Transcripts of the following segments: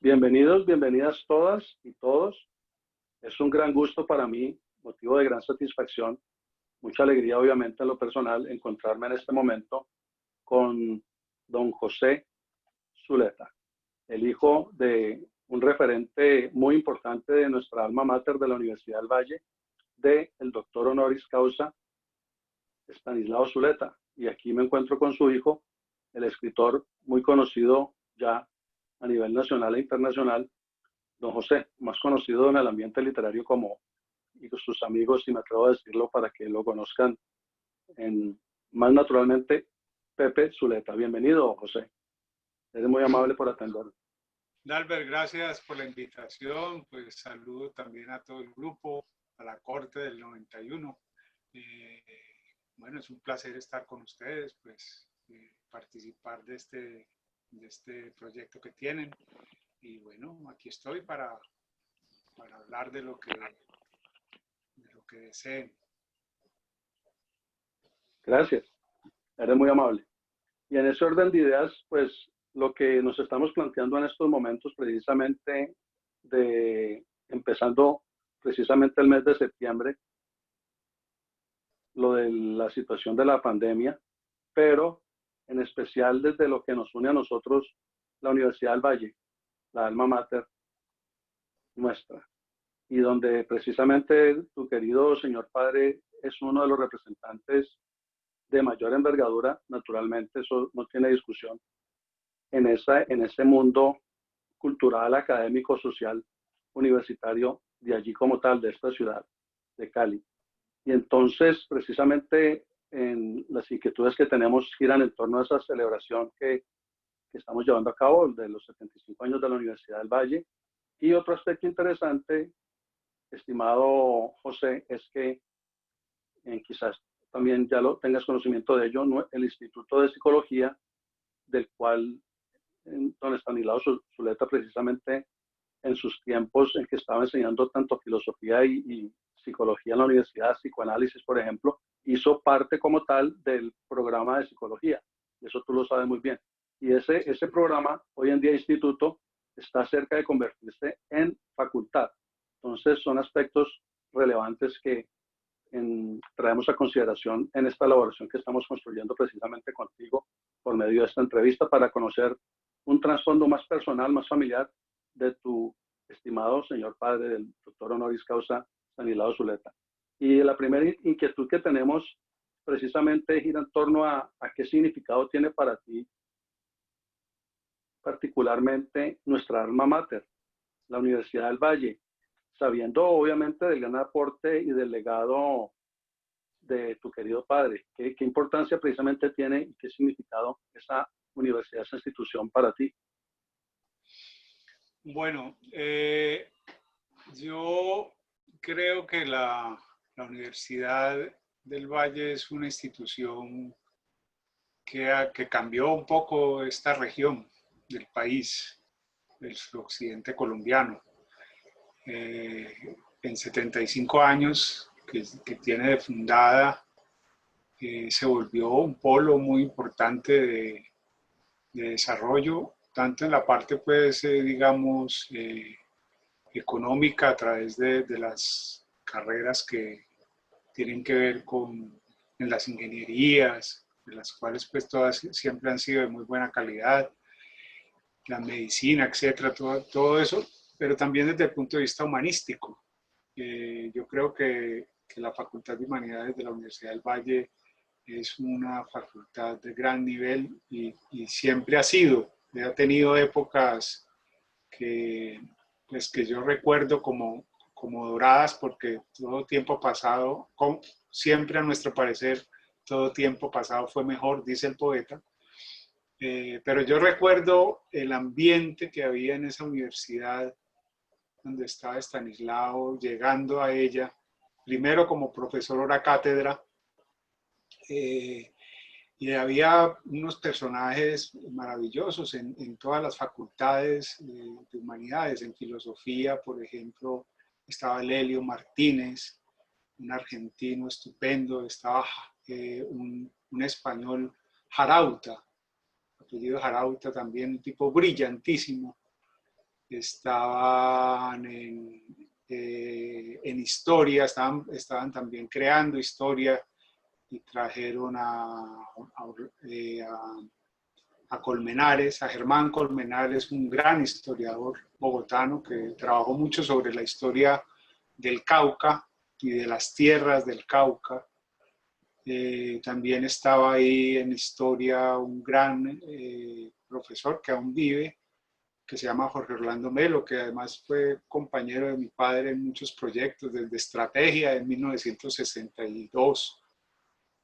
Bienvenidos, bienvenidas todas y todos. Es un gran gusto para mí, motivo de gran satisfacción, mucha alegría obviamente en lo personal, encontrarme en este momento con don José Zuleta, el hijo de un referente muy importante de nuestra alma mater de la Universidad del Valle, del doctor honoris causa Estanislao Zuleta. Y aquí me encuentro con su hijo, el escritor muy conocido ya a nivel nacional e internacional, don José, más conocido en el ambiente literario como, y sus amigos, si me atrevo a decirlo para que lo conozcan más naturalmente, Pepe Zuleta. Bienvenido, José. Eres muy amable por atender. Dalbert, gracias por la invitación. Pues saludo también a todo el grupo, a la corte del 91. Bueno, es un placer estar con ustedes, pues participar de este proyecto que tienen. Y bueno, aquí estoy para hablar de lo que deseen. Gracias, eres muy amable. Y en ese orden de ideas, pues lo que nos estamos planteando en estos momentos, precisamente empezando precisamente el mes de septiembre, lo de la situación de la pandemia, pero en especial desde lo que nos une a nosotros, la Universidad del Valle, la alma mater nuestra, y donde precisamente tu querido señor padre es uno de los representantes de mayor envergadura, naturalmente, eso no tiene discusión, en ese mundo cultural, académico, social, universitario, de allí como tal, de esta ciudad, de Cali. Y entonces, precisamente, en las inquietudes que tenemos giran en torno a esa celebración que estamos llevando a cabo, de los 75 años de la Universidad del Valle. Y otro aspecto interesante, estimado José, es que quizás también ya lo tengas conocimiento de ello, el Instituto de Psicología, del cual don Estanislao Zuleta precisamente en sus tiempos en que estaba enseñando tanto filosofía y psicología en la universidad, psicoanálisis, por ejemplo, hizo parte como tal del programa de psicología. Y eso tú lo sabes muy bien. Y ese programa, hoy en día instituto, está cerca de convertirse en facultad. Entonces, son aspectos relevantes que traemos a consideración en esta elaboración que estamos construyendo precisamente contigo por medio de esta entrevista para conocer un trasfondo más personal, más familiar de tu estimado señor padre, del doctor honoris causa Estanislao Zuleta. Y la primera inquietud que tenemos precisamente gira en torno a qué significado tiene para ti particularmente nuestra alma mater, la Universidad del Valle, sabiendo obviamente del gran aporte y del legado de tu querido padre. ¿Qué importancia precisamente tiene y qué significado esa universidad, esa institución para ti? Bueno, yo creo que la Universidad del Valle es una institución que cambió un poco esta región del país, del suroccidente colombiano. En 75 años que tiene de fundada, se volvió un polo muy importante de desarrollo, tanto en la parte, pues, digamos, económica a través de las carreras que tienen que ver en las ingenierías, de las cuales pues todas siempre han sido de muy buena calidad, la medicina, etcétera, todo eso, pero también desde el punto de vista humanístico. Yo creo que la Facultad de Humanidades de la Universidad del Valle es una facultad de gran nivel y siempre ha sido. Ha tenido épocas pues que yo recuerdo como doradas, porque todo tiempo pasado, siempre a nuestro parecer, todo tiempo pasado fue mejor, dice el poeta. Pero yo recuerdo el ambiente que había en esa universidad donde estaba Estanislao, llegando a ella, primero como profesor hora cátedra, y había unos personajes maravillosos en todas las facultades de humanidades. En filosofía, por ejemplo, estaba Lelio Martínez, un argentino estupendo, estaba un español, Jarauta, apellido Jarauta también, un tipo brillantísimo. estaban en historia, estaban también creando historia y trajeron a Colmenares, a Germán Colmenares, un gran historiador bogotano que trabajó mucho sobre la historia del Cauca y de las tierras del Cauca. También estaba ahí en historia un gran profesor que aún vive, que se llama Jorge Orlando Melo, que además fue compañero de mi padre en muchos proyectos, desde Estrategia en 1962,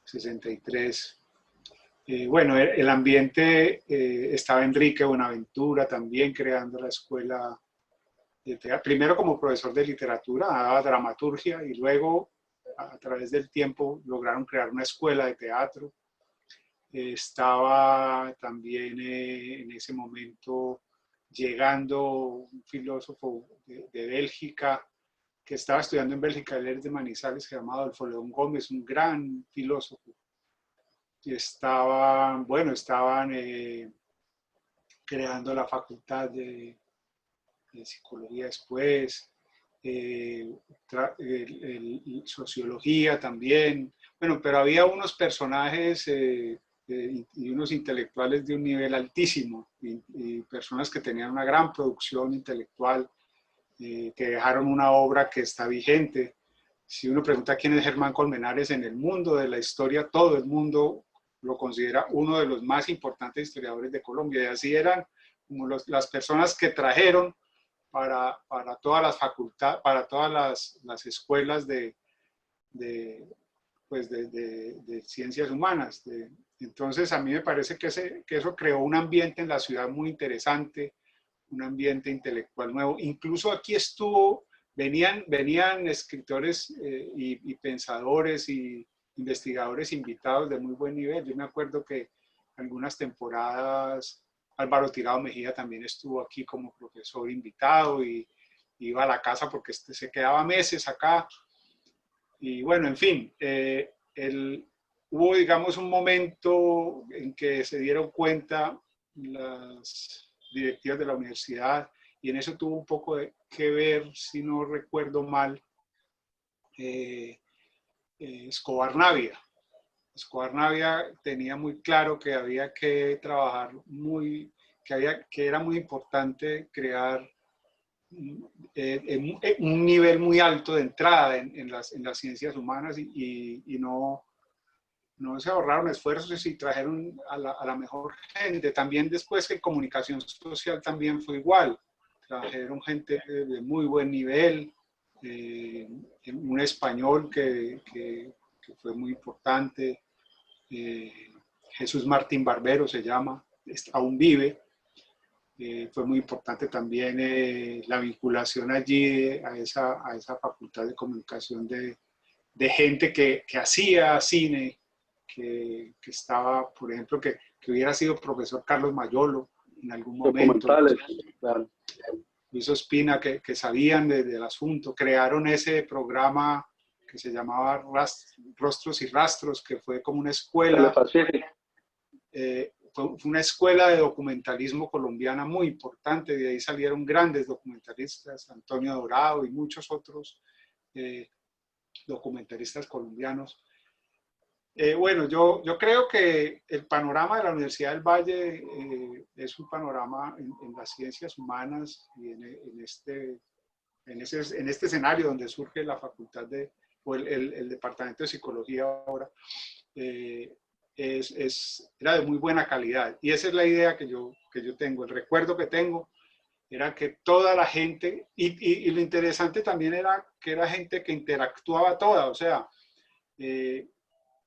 63. Bueno, el ambiente, estaba Enrique Buenaventura también creando la escuela de teatro, primero como profesor de literatura, daba dramaturgia y luego a través del tiempo lograron crear una escuela de teatro. Estaba también en ese momento llegando un filósofo de Bélgica, que estaba estudiando en Bélgica, él es de Manizales, que se llama Adolfo León Gómez, un gran filósofo. Y estaban creando la facultad de psicología después, sociología también. Bueno, pero había unos personajes y unos intelectuales de un nivel altísimo y personas que tenían una gran producción intelectual, que dejaron una obra que está vigente. Si uno pregunta quién es Germán Colmenares en el mundo de la historia, todo el mundo lo considera uno de los más importantes historiadores de Colombia, y así eran como las personas que trajeron para todas las facultades, para todas las escuelas de ciencias humanas. Entonces, a mí me parece que eso creó un ambiente en la ciudad muy interesante, un ambiente intelectual nuevo. Incluso aquí venían escritores y pensadores y investigadores invitados de muy buen nivel. Yo me acuerdo que algunas temporadas Álvaro Tirado Mejía también estuvo aquí como profesor invitado y iba a la casa porque se quedaba meses acá. Y bueno, en fin, hubo, digamos, un momento en que se dieron cuenta las directivas de la universidad, y en eso tuvo un poco que ver, si no recuerdo mal, Escobar Navia. Escobar Navia tenía muy claro que había que trabajar que era muy importante crear un nivel muy alto de entrada en las ciencias humanas y no se ahorraron esfuerzos y trajeron a la mejor gente. También después que en comunicación social también fue igual. Trajeron gente de muy buen nivel, un español que fue muy importante, Jesús Martín Barbero se llama, aún vive. Fue muy importante también la vinculación allí a esa facultad de comunicación de gente que hacía cine, que estaba, por ejemplo, que hubiera sido profesor Carlos Mayolo en algún momento. Documentales, claro. Luis Ospina, que sabían del asunto, crearon ese programa que se llamaba Rostros y Rastros, que fue como una escuela. Fue una escuela de documentalismo colombiana muy importante, de ahí salieron grandes documentalistas, Antonio Dorado y muchos otros documentalistas colombianos. Bueno, yo creo que el panorama de la Universidad del Valle es un panorama en las ciencias humanas y en este escenario donde surge la facultad o el departamento de psicología ahora, era de muy buena calidad. Y esa es la idea que yo tengo, el recuerdo que tengo era que toda la gente, y lo interesante también era que era gente que interactuaba toda, o sea,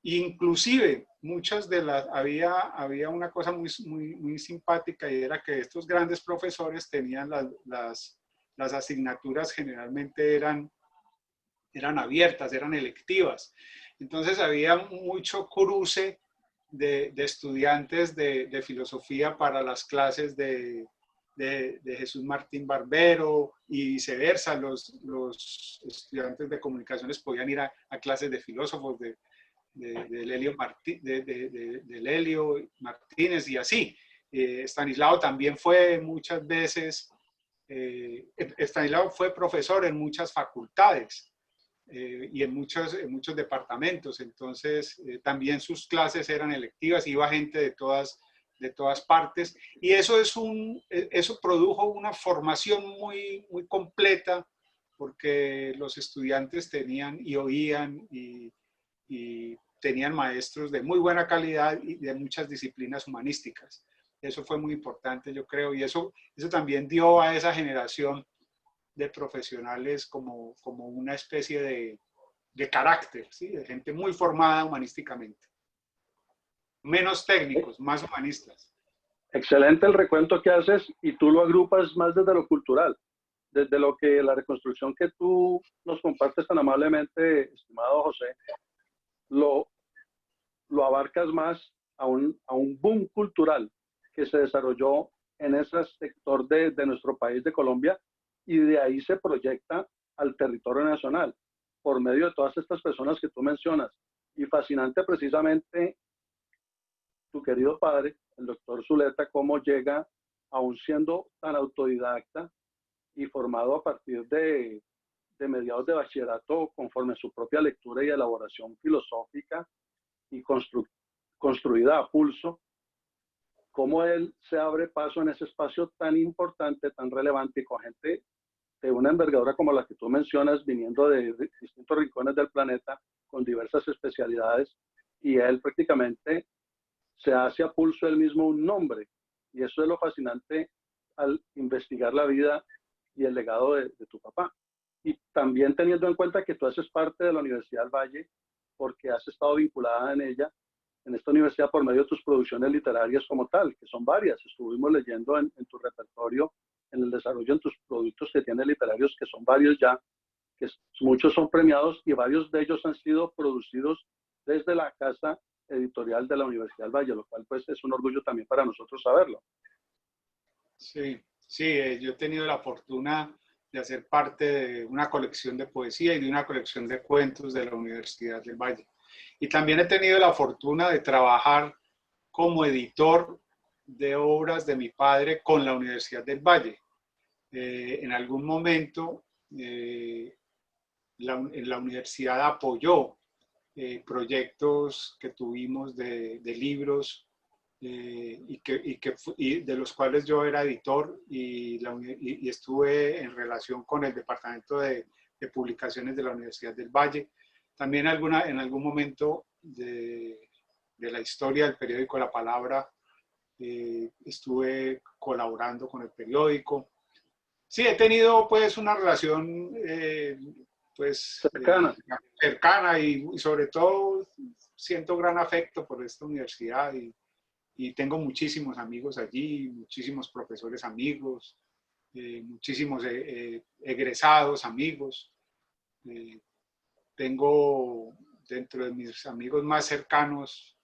inclusive muchas de las, había una cosa muy simpática, y era que estos grandes profesores tenían las asignaturas generalmente eran abiertas, eran electivas. Entonces había mucho cruce de estudiantes de filosofía para las clases de Jesús Martín Barbero, y viceversa, los estudiantes de comunicaciones podían ir a clases de filósofos de Lelio Martínez y así. Estanislao también fue muchas veces Estanislao fue profesor en muchas facultades y en muchos departamentos, entonces también sus clases eran electivas, iba gente de todas partes, y eso produjo una formación muy completa, porque los estudiantes tenían y oían y tenían maestros de muy buena calidad y de muchas disciplinas humanísticas. Eso fue muy importante, yo creo, y eso también dio a esa generación de profesionales como una especie de carácter, ¿sí? De gente muy formada humanísticamente. Menos técnicos, más humanistas. Excelente el recuento que haces y tú lo agrupas más desde lo cultural, desde lo que la reconstrucción que tú nos compartes tan amablemente, estimado José, lo, lo abarcas más a un boom cultural que se desarrolló en ese sector de nuestro país, de Colombia, y de ahí se proyecta al territorio nacional por medio de todas estas personas que tú mencionas. Y fascinante precisamente tu querido padre, el doctor Zuleta, cómo llega, aún siendo tan autodidacta y formado a partir de mediados de bachillerato conforme a su propia lectura y elaboración filosófica y construida a pulso, cómo él se abre paso en ese espacio tan importante, tan relevante y con gente de una envergadura como la que tú mencionas, viniendo de distintos rincones del planeta, con diversas especialidades, y él prácticamente se hace a pulso él mismo un nombre. Y eso es lo fascinante al investigar la vida y el legado de tu papá. Y también teniendo en cuenta que tú haces parte de la Universidad del Valle, porque has estado vinculada en ella, en esta universidad, por medio de tus producciones literarias como tal, que son varias. Estuvimos leyendo en tu repertorio, en el desarrollo en tus productos que tienes literarios, que son varios ya, que muchos son premiados y varios de ellos han sido producidos desde la casa editorial de la Universidad del Valle, lo cual pues es un orgullo también para nosotros saberlo. Sí, sí, yo he tenido la fortuna de hacer parte de una colección de poesía y de una colección de cuentos de la Universidad del Valle. Y también he tenido la fortuna de trabajar como editor de obras de mi padre con la Universidad del Valle. En algún momento la universidad apoyó proyectos que tuvimos de libros y de los cuales yo era editor y estuve en relación con el departamento de publicaciones de la Universidad del Valle. También en algún momento de la historia del periódico La Palabra estuve colaborando con el periódico. Sí, he tenido pues una relación pues cercana y sobre todo siento gran afecto por esta universidad y tengo muchísimos amigos allí, muchísimos profesores amigos, muchísimos egresados amigos. Tengo dentro de mis amigos más cercanos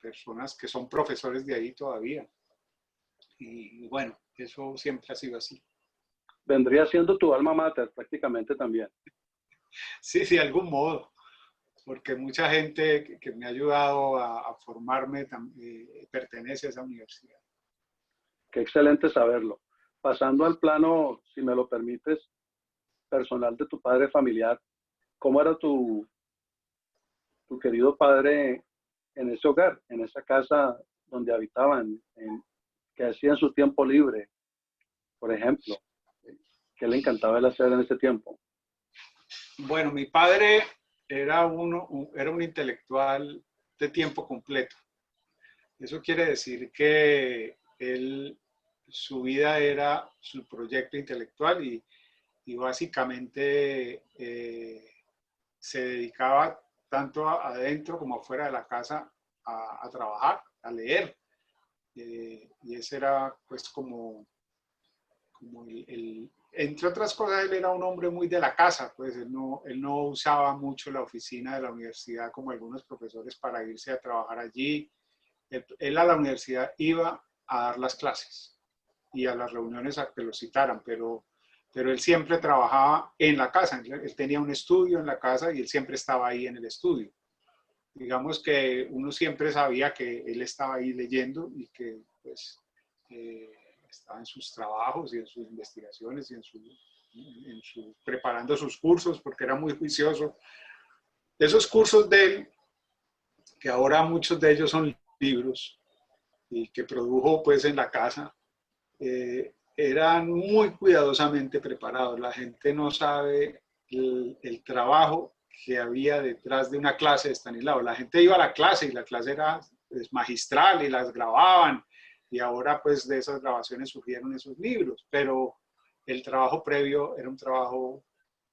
personas que son profesores de ahí todavía. Y bueno, eso siempre ha sido así. Vendría siendo tu alma mater prácticamente también. Sí, de algún modo, porque mucha gente que me ha ayudado a formarme pertenece a esa universidad. Qué excelente saberlo. Pasando al plano, si me lo permites, personal de tu padre familiar, ¿cómo era tu querido padre en ese hogar, en esa casa donde habitaban, que hacía en su tiempo libre, por ejemplo? ¿Qué le encantaba él hacer en ese tiempo? Bueno, mi padre era un intelectual de tiempo completo. Eso quiere decir que su vida era su proyecto intelectual y básicamente se dedicaba tanto adentro como afuera de la casa a trabajar, a leer. Y ese era pues como entre otras cosas, él era un hombre muy de la casa, pues él no usaba mucho la oficina de la universidad como algunos profesores para irse a trabajar allí. Él a la universidad iba a dar las clases y a las reuniones a que lo citaran, pero él siempre trabajaba en la casa. Él tenía un estudio en la casa y él siempre estaba ahí en el estudio. Digamos que uno siempre sabía que él estaba ahí leyendo y que pues estaba en sus trabajos y en sus investigaciones y preparando sus cursos, porque era muy juicioso. Esos cursos de él, que ahora muchos de ellos son libros y que produjo pues en la casa, eran muy cuidadosamente preparados. La gente no sabe el trabajo que había detrás de una clase de Estanislao. La gente iba a la clase y la clase era pues, magistral y las grababan, y ahora pues de esas grabaciones surgieron esos libros, pero el trabajo previo era un trabajo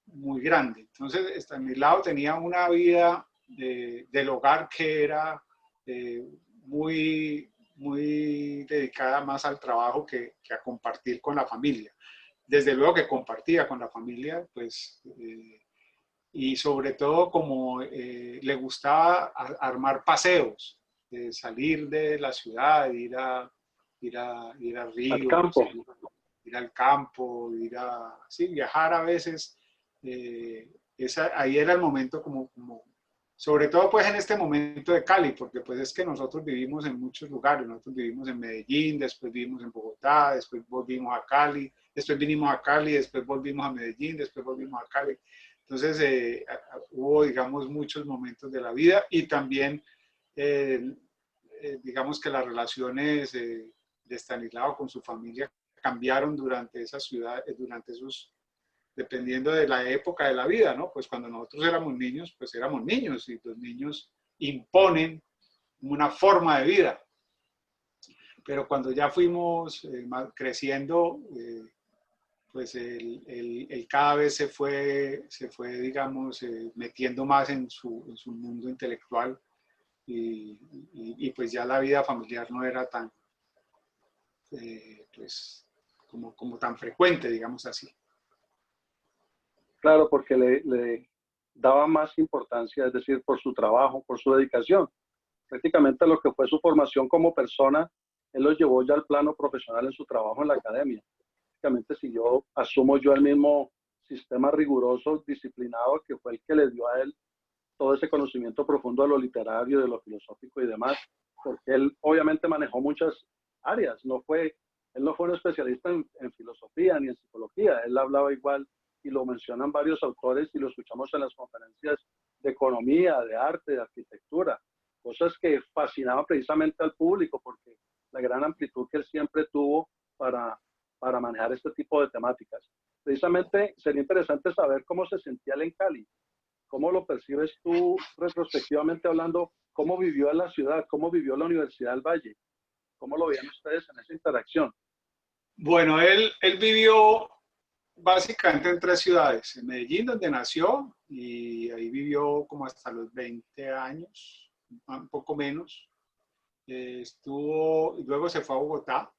muy grande. Entonces Estanislao tenía una vida del hogar que era muy dedicada más al trabajo que a compartir con la familia. Desde luego que compartía con la familia, pues, y sobre todo como le gustaba armar paseos, salir de la ciudad, ir a Al ríos, campo. ir al campo, sí, viajar a veces. Ahí era el momento como sobre todo pues en este momento de Cali, porque pues es que nosotros vivimos en muchos lugares. Nosotros vivimos en Medellín, después vivimos en Bogotá, después volvimos a Cali, después vinimos a Cali, después volvimos a Medellín, después volvimos a Cali. Entonces hubo, digamos, muchos momentos de la vida, y también digamos que las relaciones de Estanislao con su familia cambiaron durante esa ciudad, durante esos, dependiendo de la época de la vida, ¿no? Pues cuando nosotros éramos niños, pues éramos niños, y los niños imponen una forma de vida. Pero cuando ya fuimos creciendo, pues él cada vez se fue digamos, metiendo más en su mundo intelectual, y pues ya la vida familiar no era tan, pues, como tan frecuente, digamos así. Claro, porque le daba más importancia, es decir, por su trabajo, por su dedicación. Prácticamente lo que fue su formación como persona, él lo llevó ya al plano profesional en su trabajo en la academia. Prácticamente siguió, asumo yo, el mismo sistema riguroso, disciplinado, que fue el que le dio a él todo ese conocimiento profundo de lo literario, de lo filosófico y demás, porque él obviamente manejó muchas áreas. Él no fue un especialista en filosofía ni en psicología, él hablaba igual, y lo mencionan varios autores y lo escuchamos en las conferencias de economía, de arte, de arquitectura, cosas que fascinaban precisamente al público, porque la gran amplitud que él siempre tuvo para manejar este tipo de temáticas. Precisamente sería interesante saber cómo se sentía él en Cali. ¿Cómo lo percibes tú retrospectivamente hablando? ¿Cómo vivió en la ciudad? ¿Cómo vivió la Universidad del Valle? ¿Cómo lo veían ustedes en esa interacción? Bueno, él vivió básicamente en 3 ciudades: en Medellín, donde nació, y ahí vivió como hasta los 20 años, un poco menos. Luego se fue a Bogotá,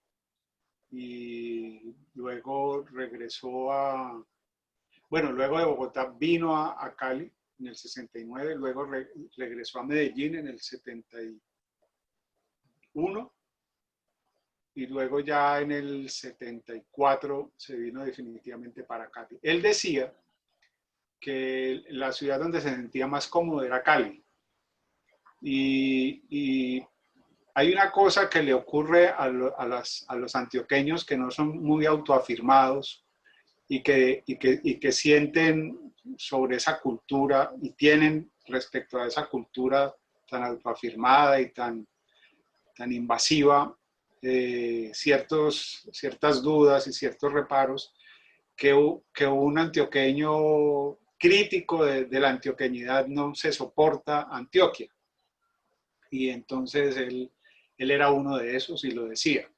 y luego luego de Bogotá vino a Cali en el 69, luego regresó a Medellín en el 71, y luego ya en el 74 se vino definitivamente para Cali. Él decía que la ciudad donde se sentía más cómodo era Cali. Y hay una cosa que le ocurre a los antioqueños, que no son muy autoafirmados, y que sienten sobre esa cultura, y tienen respecto a esa cultura tan autoafirmada y tan invasiva, ciertas dudas y ciertos reparos, que un antioqueño crítico de la antioqueñidad no se soporta Antioquia. Y entonces él era uno de esos, y lo decía.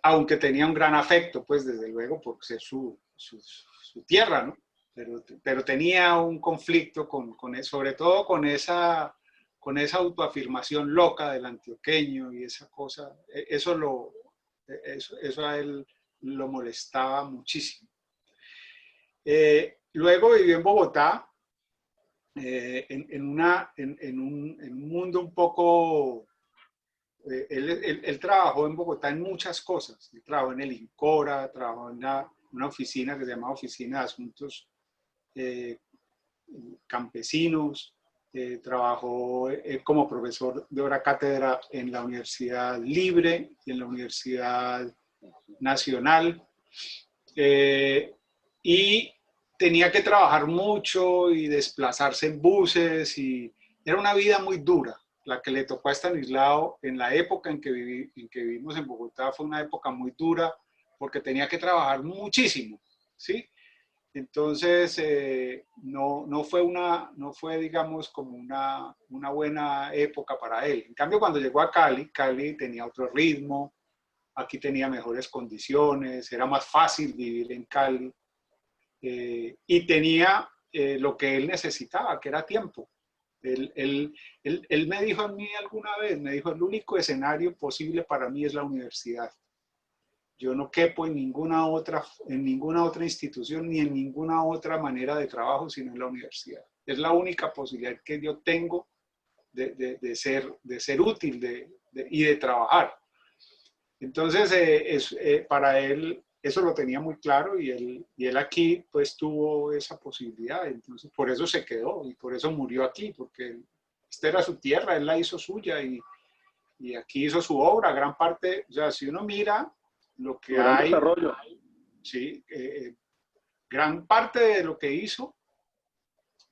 Aunque tenía un gran afecto, pues desde luego, por ser su tierra, ¿no? Pero tenía un conflicto sobre todo con esa autoafirmación loca del antioqueño, y esa cosa, eso a él lo molestaba muchísimo. Luego vivió en Bogotá, en un mundo un poco... Él trabajó en Bogotá en muchas cosas. Él trabajó en el INCORA, trabajó en una oficina que se llamaba Oficina de Asuntos Campesinos, trabajó como profesor de hora cátedra en la Universidad Libre y en la Universidad nacional, y tenía que trabajar mucho y desplazarse en buses, y era una vida muy dura la que le tocó a Estanislao en la época en que vivimos en Bogotá. Fue una época muy dura porque tenía que trabajar muchísimo, ¿sí? Entonces, no fue, digamos, como una buena época para él. En cambio, cuando llegó a Cali, Cali tenía otro ritmo, aquí tenía mejores condiciones, era más fácil vivir en Cali, y tenía lo que él necesitaba, que era tiempo. Él me dijo a mí alguna vez, me dijo, el único escenario posible para mí es la universidad. Yo no quepo en ninguna otra institución ni en ninguna otra manera de trabajo, sino en la universidad. Es la única posibilidad que yo tengo de ser útil y de trabajar. Entonces, para él eso lo tenía muy claro, y él aquí pues tuvo esa posibilidad. Entonces, por eso se quedó y por eso murió aquí, porque esta era su tierra, él la hizo suya, y aquí hizo su obra. Gran parte, o sea, si uno mira lo que Gran hay, desarrollo. sí, gran parte de lo que hizo,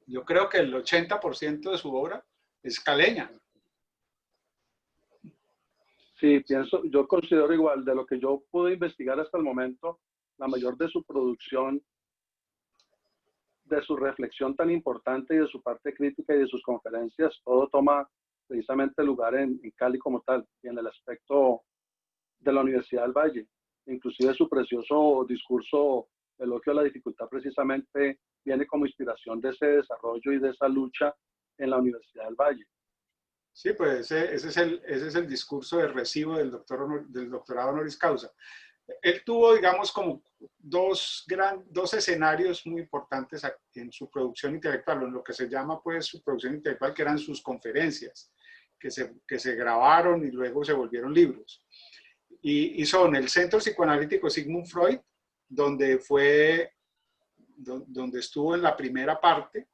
yo creo que el 80% de su obra es caleña. Sí, yo considero igual, de lo que yo pude investigar hasta el momento, la mayor de su producción, de su reflexión tan importante y de su parte crítica y de sus conferencias, todo toma precisamente lugar en Cali como tal, y en el aspecto de la Universidad del Valle. Inclusive su precioso discurso, elogio a la dificultad, precisamente viene como inspiración de ese desarrollo y de esa lucha en la Universidad del Valle. Sí, pues ese es el discurso de recibo del doctorado honoris causa. Él tuvo, digamos, como dos escenarios muy importantes en su producción intelectual, en lo que se llama pues su producción intelectual, que eran sus conferencias, que se grabaron y luego se volvieron libros. Y son el Centro Psicoanalítico Sigmund Freud, donde estuvo en la primera parte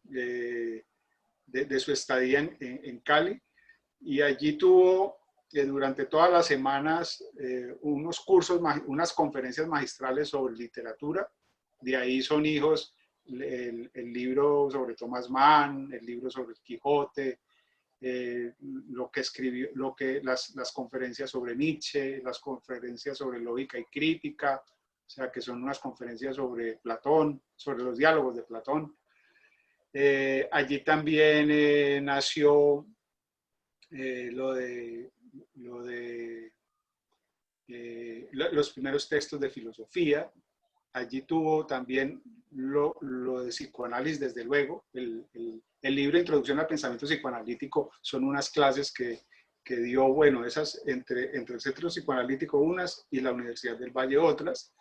de su estadía en Cali, y allí tuvo durante todas las semanas unos cursos, unas conferencias magistrales sobre literatura. De ahí son hijos el libro sobre Thomas Mann, el libro sobre el Quijote, lo que escribió, las conferencias sobre Nietzsche, las conferencias sobre lógica y crítica, o sea, que son unas conferencias sobre Platón, sobre los diálogos de Platón. Allí también nació los primeros textos de filosofía. Allí tuvo también lo de psicoanálisis, desde luego. El libro Introducción al Pensamiento Psicoanalítico son unas clases que dio, bueno, esas entre el Centro Psicoanalítico unas y la Universidad del Valle otras.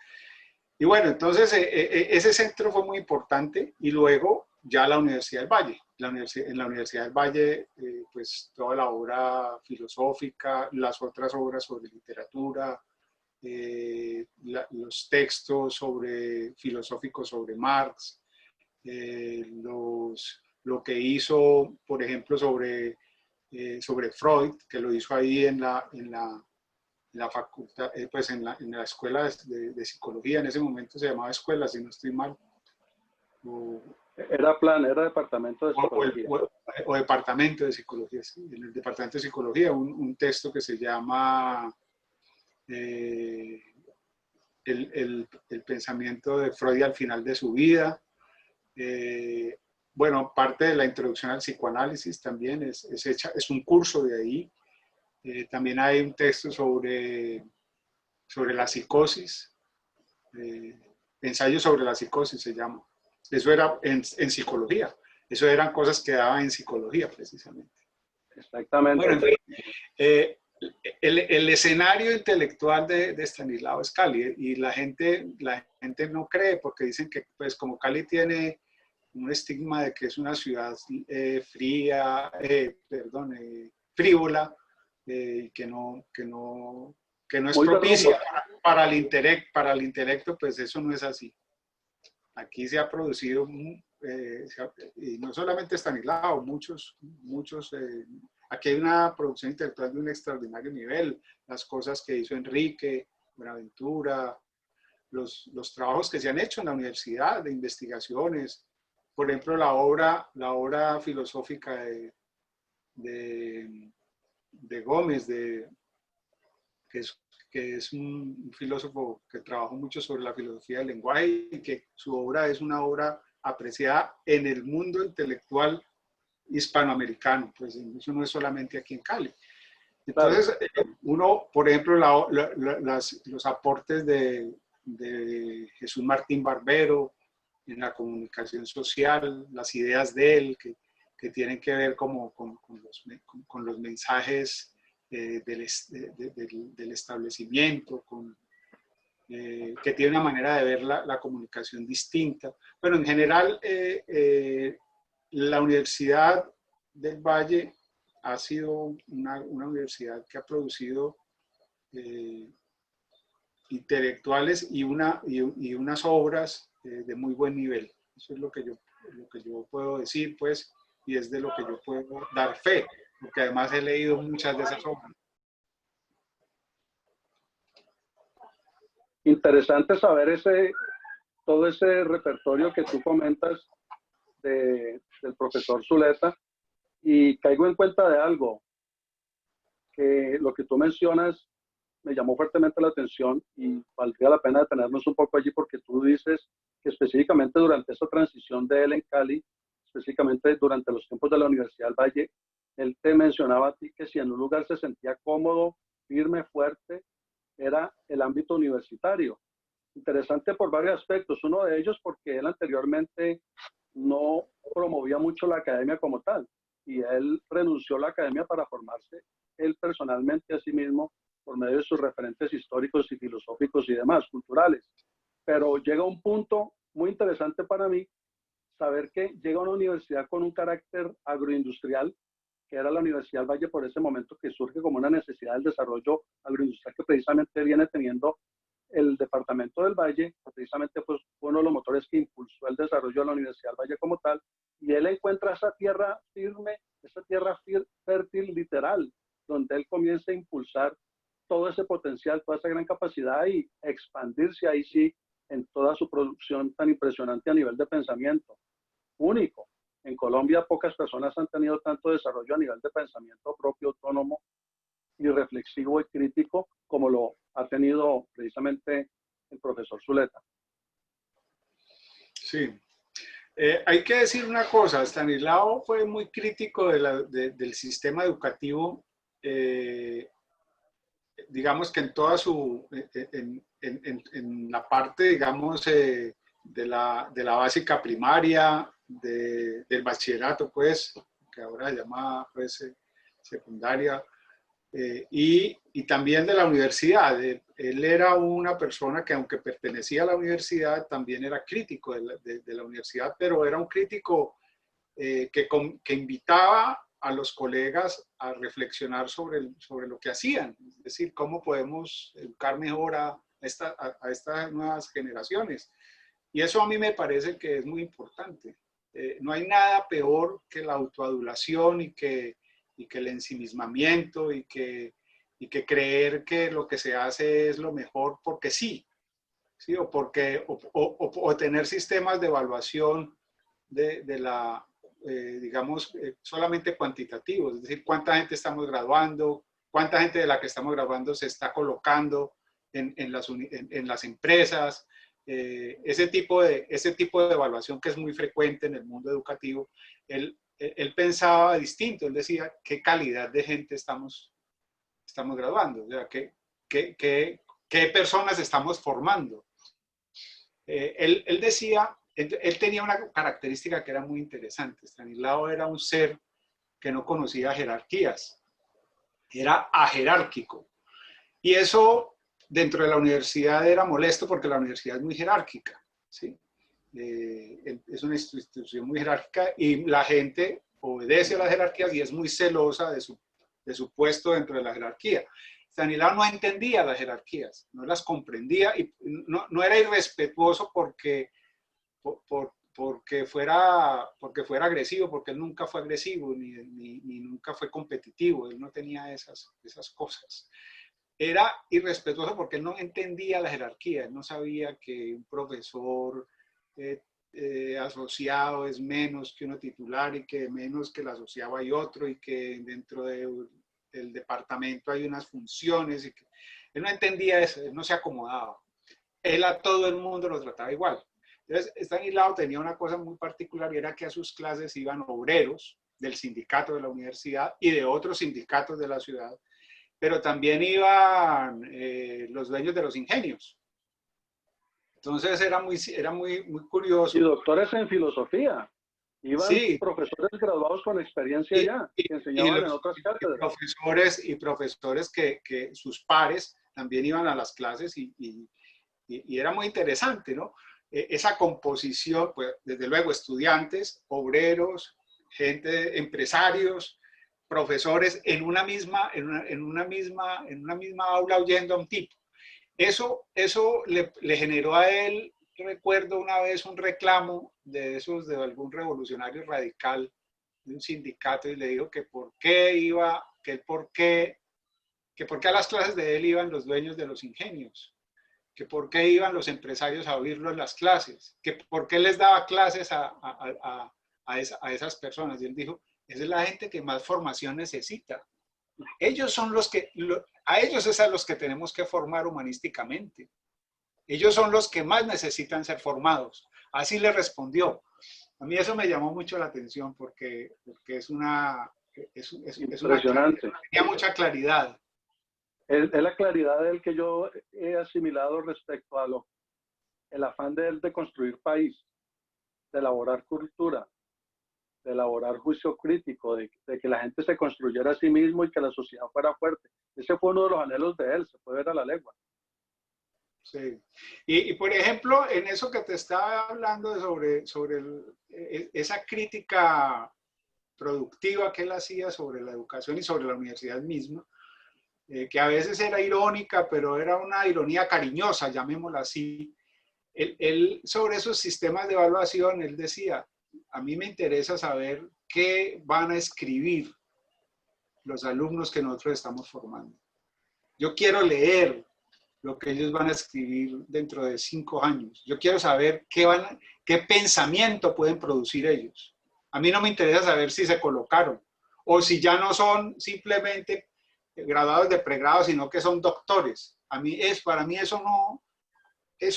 Y bueno, entonces ese centro fue muy importante, y luego ya la Universidad del Valle. En la Universidad del Valle, pues toda la obra filosófica, las otras obras sobre literatura, los textos filosóficos sobre Marx, lo que hizo, por ejemplo, sobre Freud, que lo hizo ahí en la facultad, pues en la escuela de psicología. En ese momento se llamaba escuela, si no estoy mal. Era departamento de psicología. O departamento de psicología, sí. En el departamento de psicología, un texto que se llama el pensamiento de Freud al final de su vida. Bueno, parte de la introducción al psicoanálisis también es un curso de ahí. También hay un texto sobre la psicosis, ensayo sobre la psicosis se llama. Eso era en psicología. Eso eran cosas que daban en psicología, precisamente. Exactamente. Bueno, en fin, el escenario intelectual de Estanislao es Cali, y la gente no cree, porque dicen que pues como Cali tiene un estigma de que es una ciudad frívola, que no es propicia para el intelecto, pues eso no es así. Aquí se ha producido, y no solamente Estanislao, muchos, aquí hay una producción intelectual de un extraordinario nivel. Las cosas que hizo Enrique, Buenaventura, los trabajos que se han hecho en la universidad de investigaciones, por ejemplo, la obra filosófica de Gómez, que es un filósofo que trabajó mucho sobre la filosofía del lenguaje y que su obra es una obra apreciada en el mundo intelectual hispanoamericano, pues eso no es solamente aquí en Cali. Entonces, uno, por ejemplo, los aportes de Jesús Martín Barbero en la comunicación social, las ideas de él que tienen que ver como con los mensajes del establecimiento, que tiene una manera de ver la comunicación distinta. Pero en general, la Universidad del Valle ha sido una universidad que ha producido intelectuales y unas obras de muy buen nivel. Eso es lo que yo puedo decir, pues, y es de lo que yo puedo dar fe, porque además he leído muchas de esas obras. Interesante saber todo ese repertorio que tú comentas del profesor Zuleta, y caigo en cuenta de algo, que lo que tú mencionas me llamó fuertemente la atención y valdría la pena detenernos un poco allí, porque tú dices que específicamente durante esa transición de él en Cali, específicamente durante los tiempos de la Universidad del Valle, él te mencionaba a ti que si en un lugar se sentía cómodo, firme, fuerte, era el ámbito universitario. Interesante por varios aspectos. Uno de ellos porque él anteriormente no promovía mucho la academia como tal, y él renunció a la academia para formarse él personalmente a sí mismo por medio de sus referentes históricos y filosóficos y demás, culturales. Pero llega un punto muy interesante para mí, saber que llega a una universidad con un carácter agroindustrial, que era la Universidad del Valle por ese momento, que surge como una necesidad del desarrollo agroindustrial que precisamente viene teniendo el departamento del Valle, precisamente fue uno de los motores que impulsó el desarrollo de la Universidad del Valle como tal, y él encuentra esa tierra firme, esa tierra fértil literal, donde él comienza a impulsar todo ese potencial, toda esa gran capacidad y expandirse ahí sí en toda su producción tan impresionante a nivel de pensamiento. Único. En Colombia pocas personas han tenido tanto desarrollo a nivel de pensamiento propio, autónomo y reflexivo y crítico como lo ha tenido precisamente el profesor Zuleta. Sí. Hay que decir una cosa, Stanislao fue muy crítico del sistema educativo, digamos que en toda en la parte, digamos, de la básica primaria, del bachillerato, pues, que ahora se llama, pues, secundaria, y también de la universidad. Él era una persona que, aunque pertenecía a la universidad, también era crítico de la universidad, pero era un crítico que invitaba a los colegas a reflexionar sobre lo que hacían, es decir, cómo podemos educar mejor a estas nuevas generaciones. Y eso a mí me parece que es muy importante. No hay nada peor que la autoadulación y que el ensimismamiento y que creer que lo que se hace es lo mejor porque sí, ¿sí? O tener sistemas de evaluación digamos, solamente cuantitativos, es decir, cuánta gente estamos graduando, cuánta gente de la que estamos graduando se está colocando en las empresas, ese tipo de evaluación que es muy frecuente en el mundo educativo. Él pensaba distinto, él decía qué calidad de gente estamos graduando, o sea, qué personas estamos formando. Él decía, él tenía una característica que era muy interesante. Stanislao era un ser que no conocía jerarquías, era ajerárquico. Y eso dentro de la universidad era molesto porque la universidad es muy jerárquica, ¿sí? Es una institución muy jerárquica y la gente obedece a las jerarquías y es muy celosa de su puesto dentro de la jerarquía. Stanislao no entendía las jerarquías, no las comprendía y no era irrespetuoso porque fuera agresivo, porque él nunca fue agresivo ni nunca fue competitivo, él no tenía esas cosas. era irrespetuoso porque él no entendía la jerarquía, él no sabía que un profesor asociado es menos que uno titular y que menos que el asociado hay otro y que dentro del departamento hay unas funciones. Y que, él no entendía eso, él no se acomodaba. Él a todo el mundo lo trataba igual. Entonces, Estanislao tenía una cosa muy particular y era que a sus clases iban obreros del sindicato de la universidad y de otros sindicatos de la ciudad, pero también iban los dueños de los ingenios. Entonces era muy Y curioso. doctores en filosofía. Iban Sí, profesores graduados con experiencia y, ya, y, que y enseñaban en los otras y cátedras. profesores, y profesores que sus pares también iban a las clases y era muy interesante, ¿no? Esa composición, pues desde luego estudiantes, obreros, gente, empresarios, profesores en una misma aula oyendo a un tipo. Eso le generó a él, recuerdo una vez un reclamo de esos de algún revolucionario radical de un sindicato y le dijo que por qué iba, que por qué a las clases de él iban los dueños de los ingenios, que por qué iban los empresarios a oírlo en las clases, que por qué les daba clases a esas personas. Y él dijo, esa es la gente que más formación necesita. Ellos son a ellos es a los que tenemos que formar humanísticamente. Ellos son los que más necesitan ser formados. Así le respondió. A mí eso me llamó mucho la atención porque es una Impresionante. tenía mucha claridad. Es la claridad del que yo he asimilado respecto a el afán de él de construir país, de elaborar cultura, de elaborar juicio crítico, de que la gente se construyera a sí mismo y que la sociedad fuera fuerte. Ese fue uno de los anhelos de él, se puede ver a la legua. Sí. Y por ejemplo, en eso que te estaba hablando sobre esa crítica productiva que él hacía sobre la educación y sobre la universidad misma, que a veces era irónica, pero era una ironía cariñosa, llamémosla así. Él sobre esos sistemas de evaluación, él decía, a mí me interesa saber qué van a escribir los alumnos que nosotros estamos formando. Yo quiero leer lo que ellos van a escribir dentro de 5 años. Yo quiero saber qué pensamiento pueden producir ellos. A mí no me interesa saber si se colocaron o si ya no son simplemente graduados de pregrado, sino que son doctores. Para mí eso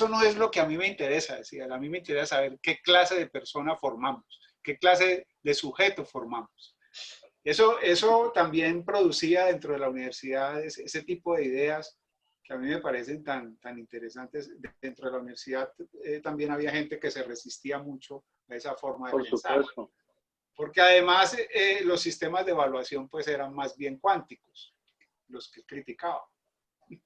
no es lo que a mí me interesa. Decir, a mí me interesa saber qué clase de persona formamos, qué clase de sujeto formamos. Eso también producía dentro de la universidad ese tipo de ideas que a mí me parecen tan interesantes. Dentro de la universidad también había gente que se resistía mucho a esa forma de Por pensar, supuesto. porque además los sistemas de evaluación pues eran más bien cuánticos, los que criticaba. Él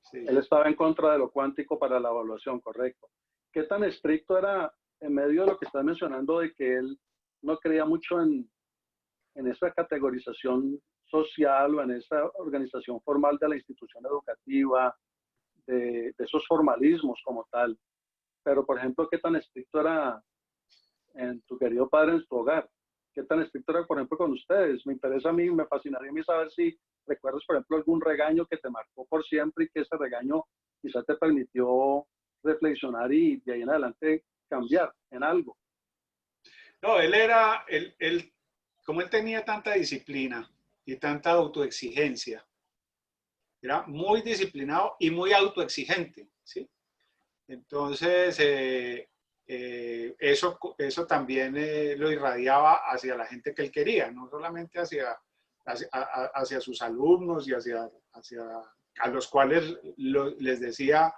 Sí. estaba en contra de lo cuántico para la evaluación, correcto. ¿Qué tan estricto era en medio de lo que estás mencionando de que él no creía mucho en esa categorización social o en esa organización formal de la institución educativa, de esos formalismos como tal? Pero, por ejemplo, ¿qué tan estricto era en tu querido padre, en tu hogar? ¿Qué tan estricto era, por ejemplo, con ustedes? Me interesa a mí, me fascinaría a mí saber si recuerdas, por ejemplo, algún regaño que te marcó por siempre y que ese regaño quizás te permitió reflexionar y de ahí en adelante cambiar en algo. No, como él tenía tanta disciplina y tanta autoexigencia, era muy disciplinado y muy autoexigente, ¿sí? Entonces, eso también lo irradiaba hacia la gente que él quería, no solamente hacia sus alumnos y a los cuales les decía,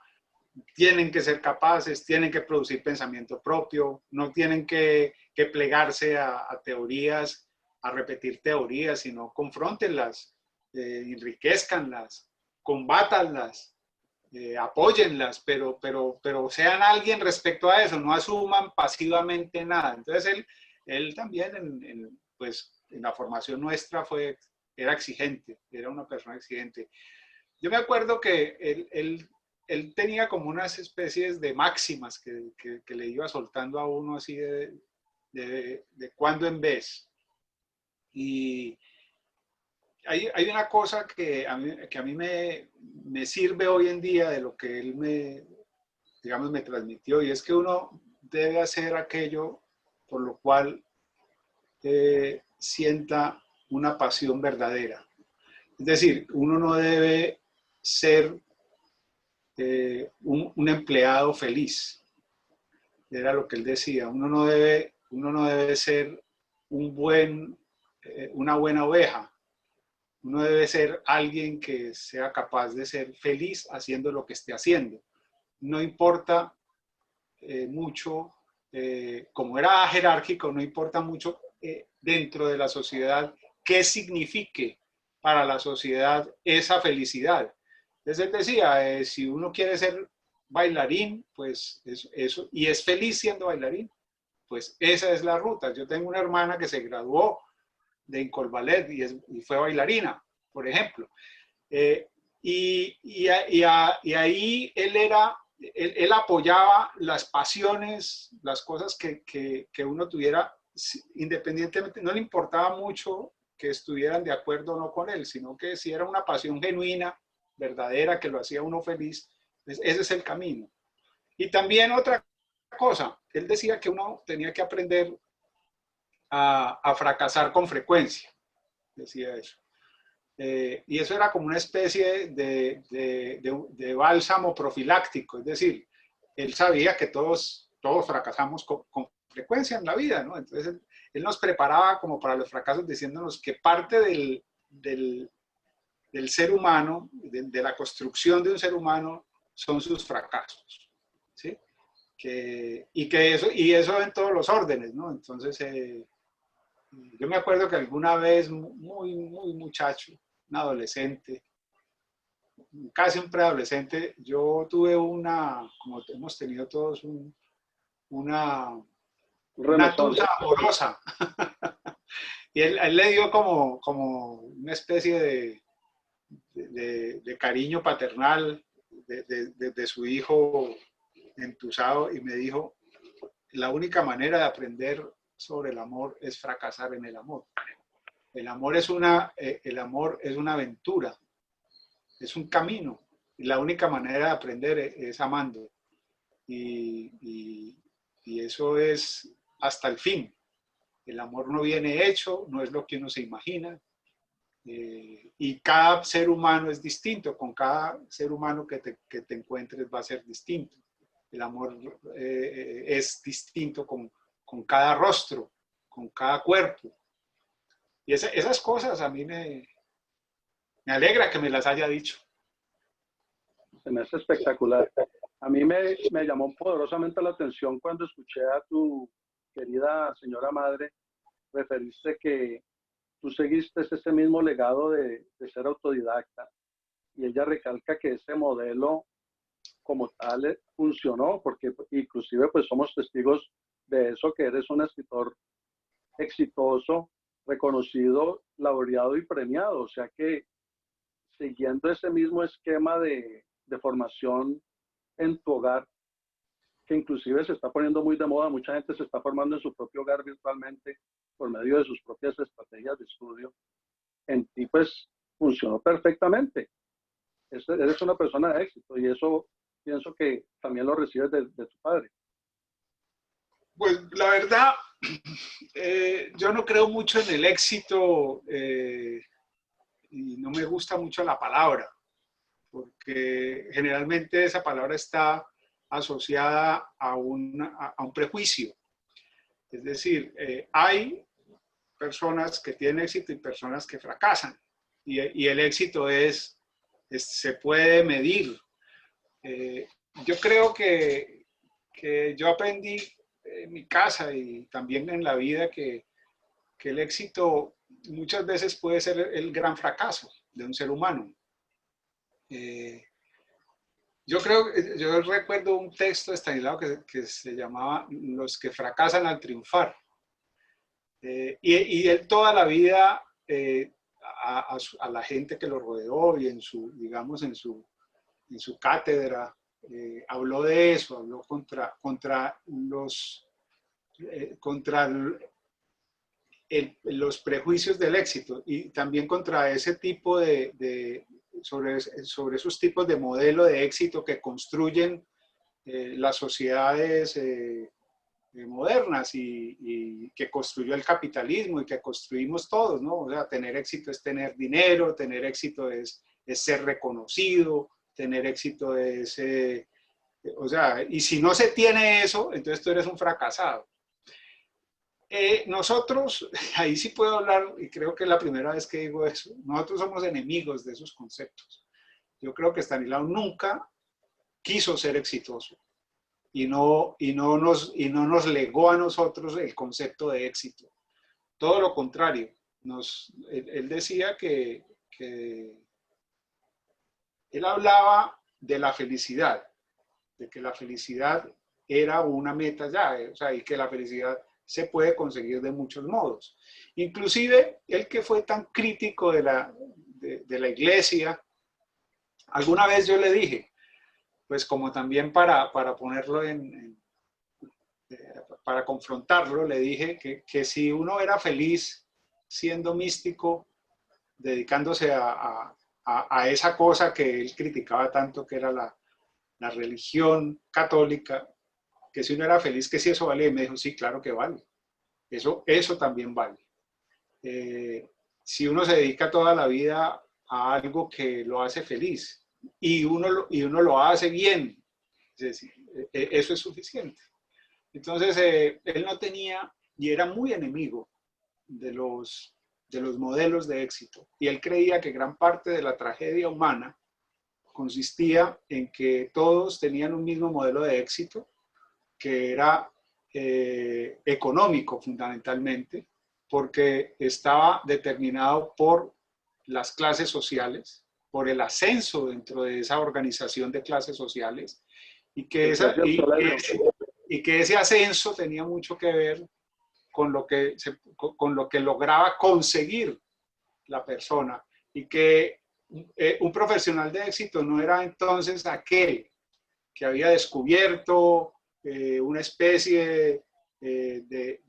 tienen que ser capaces, tienen que producir pensamiento propio, no tienen que plegarse a teorías, a repetir teorías, sino confróntenlas, enriquezcanlas, combátanlas, apóyenlas, pero sean alguien respecto a eso, no asuman pasivamente nada. Entonces él también, pues, en la formación nuestra era exigente, era una persona exigente. Yo me acuerdo que él tenía como unas especies de máximas que le iba soltando a uno así de cuando en vez. Y hay una cosa que a mí me sirve hoy en día de lo que él digamos, me transmitió, y es que uno debe hacer aquello por lo cual sienta una pasión verdadera. Es decir, uno no debe ser un empleado feliz. Era lo que él decía. Uno no debe ser una buena oveja. Uno debe ser alguien que sea capaz de ser feliz haciendo lo que esté haciendo. No importa mucho, como era jerárquico, no importa mucho dentro de la sociedad qué signifique para la sociedad esa felicidad. Entonces él decía, si uno quiere ser bailarín, pues eso, y es feliz siendo bailarín, pues esa es la ruta. Yo tengo una hermana que se graduó de Incol Ballet y fue bailarina, por ejemplo. Y ahí él apoyaba las pasiones, las cosas que uno tuviera, independientemente, no le importaba mucho que estuvieran de acuerdo o no con él, sino que si era una pasión genuina, verdadera, que lo hacía uno feliz, pues ese es el camino. Y también otra cosa, él decía que uno tenía que aprender a fracasar con frecuencia, decía eso. Y eso era como una especie de bálsamo profiláctico, es decir, él sabía que todos fracasamos con frecuencia en la vida, ¿no? Entonces él nos preparaba como para los fracasos diciéndonos que parte del ser humano, de la construcción de un ser humano, son sus fracasos, ¿sí? Y eso en todos los órdenes, ¿no? Entonces, yo me acuerdo que alguna vez, muy muchacho, un adolescente, casi un preadolescente, yo tuve como hemos tenido todos, una remesón. tusa amorosa. Y él le dio como una especie de cariño paternal de su hijo entusado, y me dijo, la única manera de aprender sobre el amor es fracasar en el amor. El amor es una aventura, es un camino. Y la única manera de aprender es amando. Y eso es hasta el fin. El amor no viene hecho, no es lo que uno se imagina. Y cada ser humano es distinto. Con cada ser humano que te encuentres va a ser distinto. El amor es distinto con cada rostro, con cada cuerpo. Y esas cosas a mí me alegra que me las haya dicho. Se me hace espectacular. A mí me llamó poderosamente la atención cuando escuché a tu querida señora madre referirse que tú seguiste ese mismo legado de ser autodidacta, y ella recalca que ese modelo como tal funcionó, porque inclusive pues somos testigos de eso, que eres un escritor exitoso, reconocido, laureado y premiado. O sea que siguiendo ese mismo esquema de formación en tu hogar, que inclusive se está poniendo muy de moda, mucha gente se está formando en su propio hogar virtualmente por medio de sus propias estrategias de estudio, en ti pues funcionó perfectamente. Eres una persona de éxito, y eso pienso que también lo recibes de tu padre. Pues la verdad, yo no creo mucho en el éxito, y no me gusta mucho la palabra, porque generalmente esa palabra está asociada a un prejuicio. Es decir, hay personas que tienen éxito y personas que fracasan, y el éxito se puede medir. Yo creo que yo aprendí en mi casa y también en la vida que el éxito muchas veces puede ser el gran fracaso de un ser humano. Yo recuerdo un texto de Stanislao que se llamaba Los que fracasan al triunfar. Y él toda la vida, a la gente que lo rodeó y digamos, en su cátedra, habló de eso, habló contra los prejuicios del éxito y también contra ese tipo sobre esos tipos de modelo de éxito que construyen las sociedades modernas y que construyó el capitalismo y que construimos todos, ¿no? O sea, tener éxito es tener dinero, tener éxito es ser reconocido, tener éxito es, o sea, y si no se tiene eso, entonces tú eres un fracasado. Nosotros, ahí sí puedo hablar, y creo que es la primera vez que digo eso, nosotros somos enemigos de esos conceptos. Yo creo que Stanislao nunca quiso ser exitoso y no nos legó a nosotros el concepto de éxito. Todo lo contrario, él decía que él hablaba de la felicidad, de que la felicidad era una meta ya, o sea, y que la felicidad se puede conseguir de muchos modos. Inclusive, él que fue tan crítico de la iglesia, alguna vez yo le dije, pues como también para ponerlo para confrontarlo, le dije que si uno era feliz siendo místico, dedicándose a esa cosa que él criticaba tanto, que era la religión católica, que si uno era feliz, que si eso valía, y me dijo, sí, claro que vale, eso también vale. Si uno se dedica toda la vida a algo que lo hace feliz y uno lo hace bien, es decir, eso es suficiente. Entonces, él no tenía y era muy enemigo de los modelos de éxito. Y él creía que gran parte de la tragedia humana consistía en que todos tenían un mismo modelo de éxito, que era económico fundamentalmente, porque estaba determinado por las clases sociales, por el ascenso dentro de esa organización de clases sociales, y que ese ascenso tenía mucho que ver con lo que lograba conseguir la persona, y que un profesional de éxito no era entonces aquel que había descubierto una especie de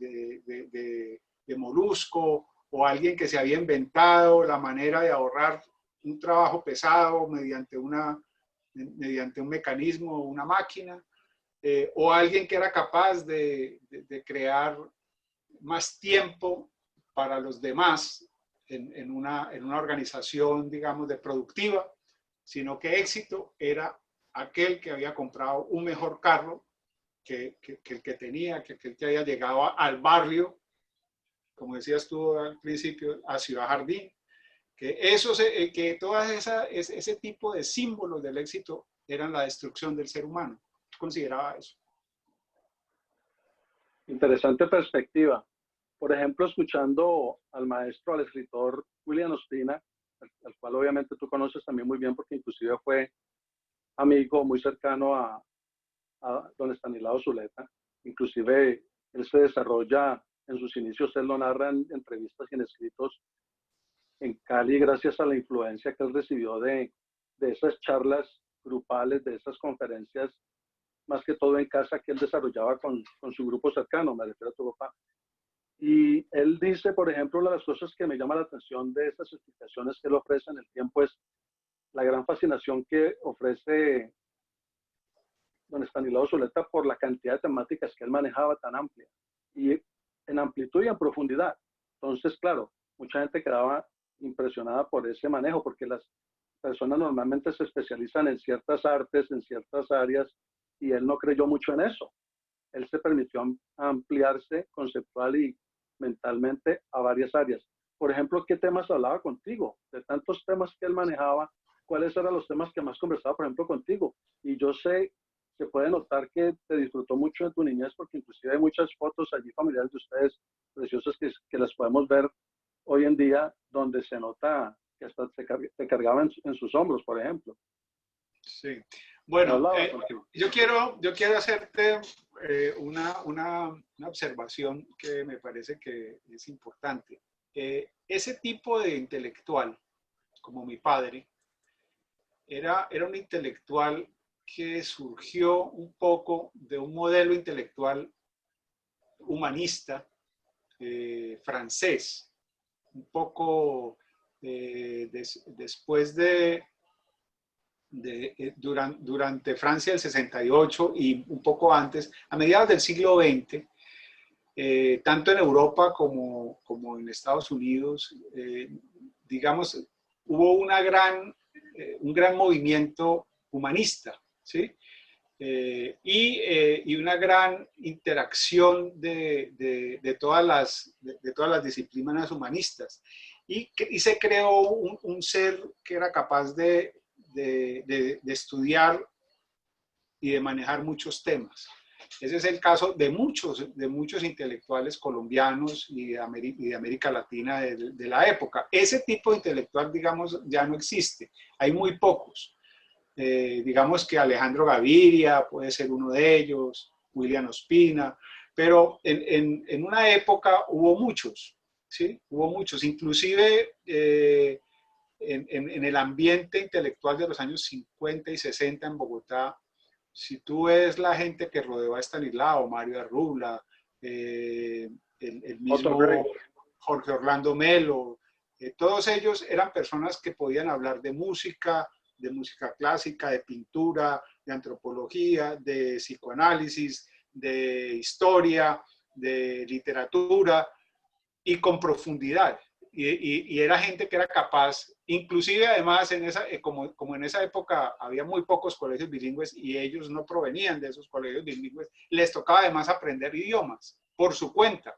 molusco, o alguien que se había inventado la manera de ahorrar un trabajo pesado mediante un mecanismo o una máquina, o alguien que era capaz de crear más tiempo para los demás en una organización, digamos, de productiva, sino que éxito era aquel que había comprado un mejor carro que el que tenía, que el que había llegado al barrio, como decías tú al principio, a Ciudad Jardín, que todas ese tipo de símbolos del éxito eran la destrucción del ser humano. Consideraba eso. Interesante perspectiva. Por ejemplo, escuchando al maestro, al escritor William Ospina, al cual obviamente tú conoces también muy bien porque inclusive fue amigo muy cercano a don Estanislao Zuleta. Inclusive él se desarrolla en sus inicios, él lo narra en entrevistas y en escritos en Cali gracias a la influencia que él recibió de esas charlas grupales, de esas conferencias, más que todo en casa que él desarrollaba con su grupo cercano, me refiero a tu papá. Y él dice, por ejemplo, una de las cosas que me llama la atención de estas explicaciones que él ofrece en el tiempo es la gran fascinación que ofrece don Estanislao Zuleta por la cantidad de temáticas que él manejaba tan amplia y en amplitud y en profundidad. Entonces, claro, mucha gente quedaba impresionada por ese manejo, porque las personas normalmente se especializan en ciertas artes, en ciertas áreas, y él no creyó mucho en eso. Él se permitió ampliarse conceptual y mentalmente a varias áreas. Por ejemplo, ¿qué temas hablaba contigo? De tantos temas que él manejaba, ¿cuáles eran los temas que más conversaba, por ejemplo, contigo? Y yo sé, se puede notar que te disfrutó mucho de tu niñez, porque inclusive hay muchas fotos allí familiares de ustedes preciosas que las podemos ver hoy en día, donde se nota que hasta te cargaba en sus hombros, por ejemplo. Sí. Bueno, yo quiero hacerte una observación que me parece que es importante. Ese tipo de intelectual, como mi padre, era un intelectual que surgió un poco de un modelo intelectual humanista francés, un poco después durante Francia del 68 y un poco antes, a mediados del siglo XX, tanto en Europa como en Estados Unidos, digamos, hubo un gran movimiento humanista, ¿sí? Y una gran interacción de todas las disciplinas humanistas. Y se creó un ser que era capaz de estudiar y de manejar muchos temas. Ese es el caso de muchos intelectuales colombianos y de América Latina de la época. Ese tipo de intelectual, digamos, ya no existe. Hay muy pocos. Digamos que Alejandro Gaviria puede ser uno de ellos, William Ospina, pero en una época hubo muchos, ¿sí? Hubo muchos, inclusive en el ambiente intelectual de los años 50 y 60 en Bogotá. Si tú ves la gente que rodeó a Estanislao, Mario Arrula, el mismo Jorge Orlando Melo, todos ellos eran personas que podían hablar de música clásica, de pintura, de antropología, de psicoanálisis, de historia, de literatura, y con profundidad. Y era gente que era capaz, inclusive además, como en esa época había muy pocos colegios bilingües y ellos no provenían de esos colegios bilingües, les tocaba además aprender idiomas por su cuenta.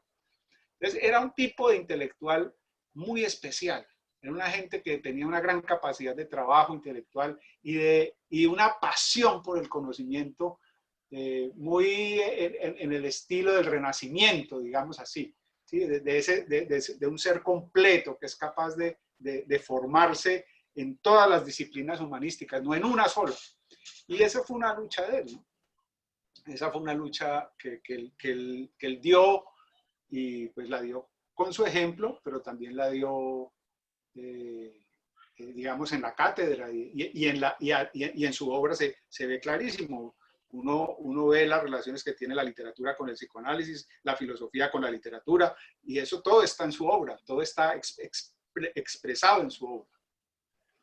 Entonces era un tipo de intelectual muy especial. Era una gente que tenía una gran capacidad de trabajo intelectual y una pasión por el conocimiento muy en el estilo del Renacimiento, digamos así. ¿Sí? De un ser completo que es capaz de formarse en todas las disciplinas humanísticas, no en una sola. Y esa fue una lucha de él, ¿no? Esa fue una lucha que él dio, y pues la dio con su ejemplo, pero también la dio, digamos, en la cátedra y en su obra se ve clarísimo. Uno ve las relaciones que tiene la literatura con el psicoanálisis, la filosofía con la literatura, y eso todo está en su obra, todo está expresado en su obra.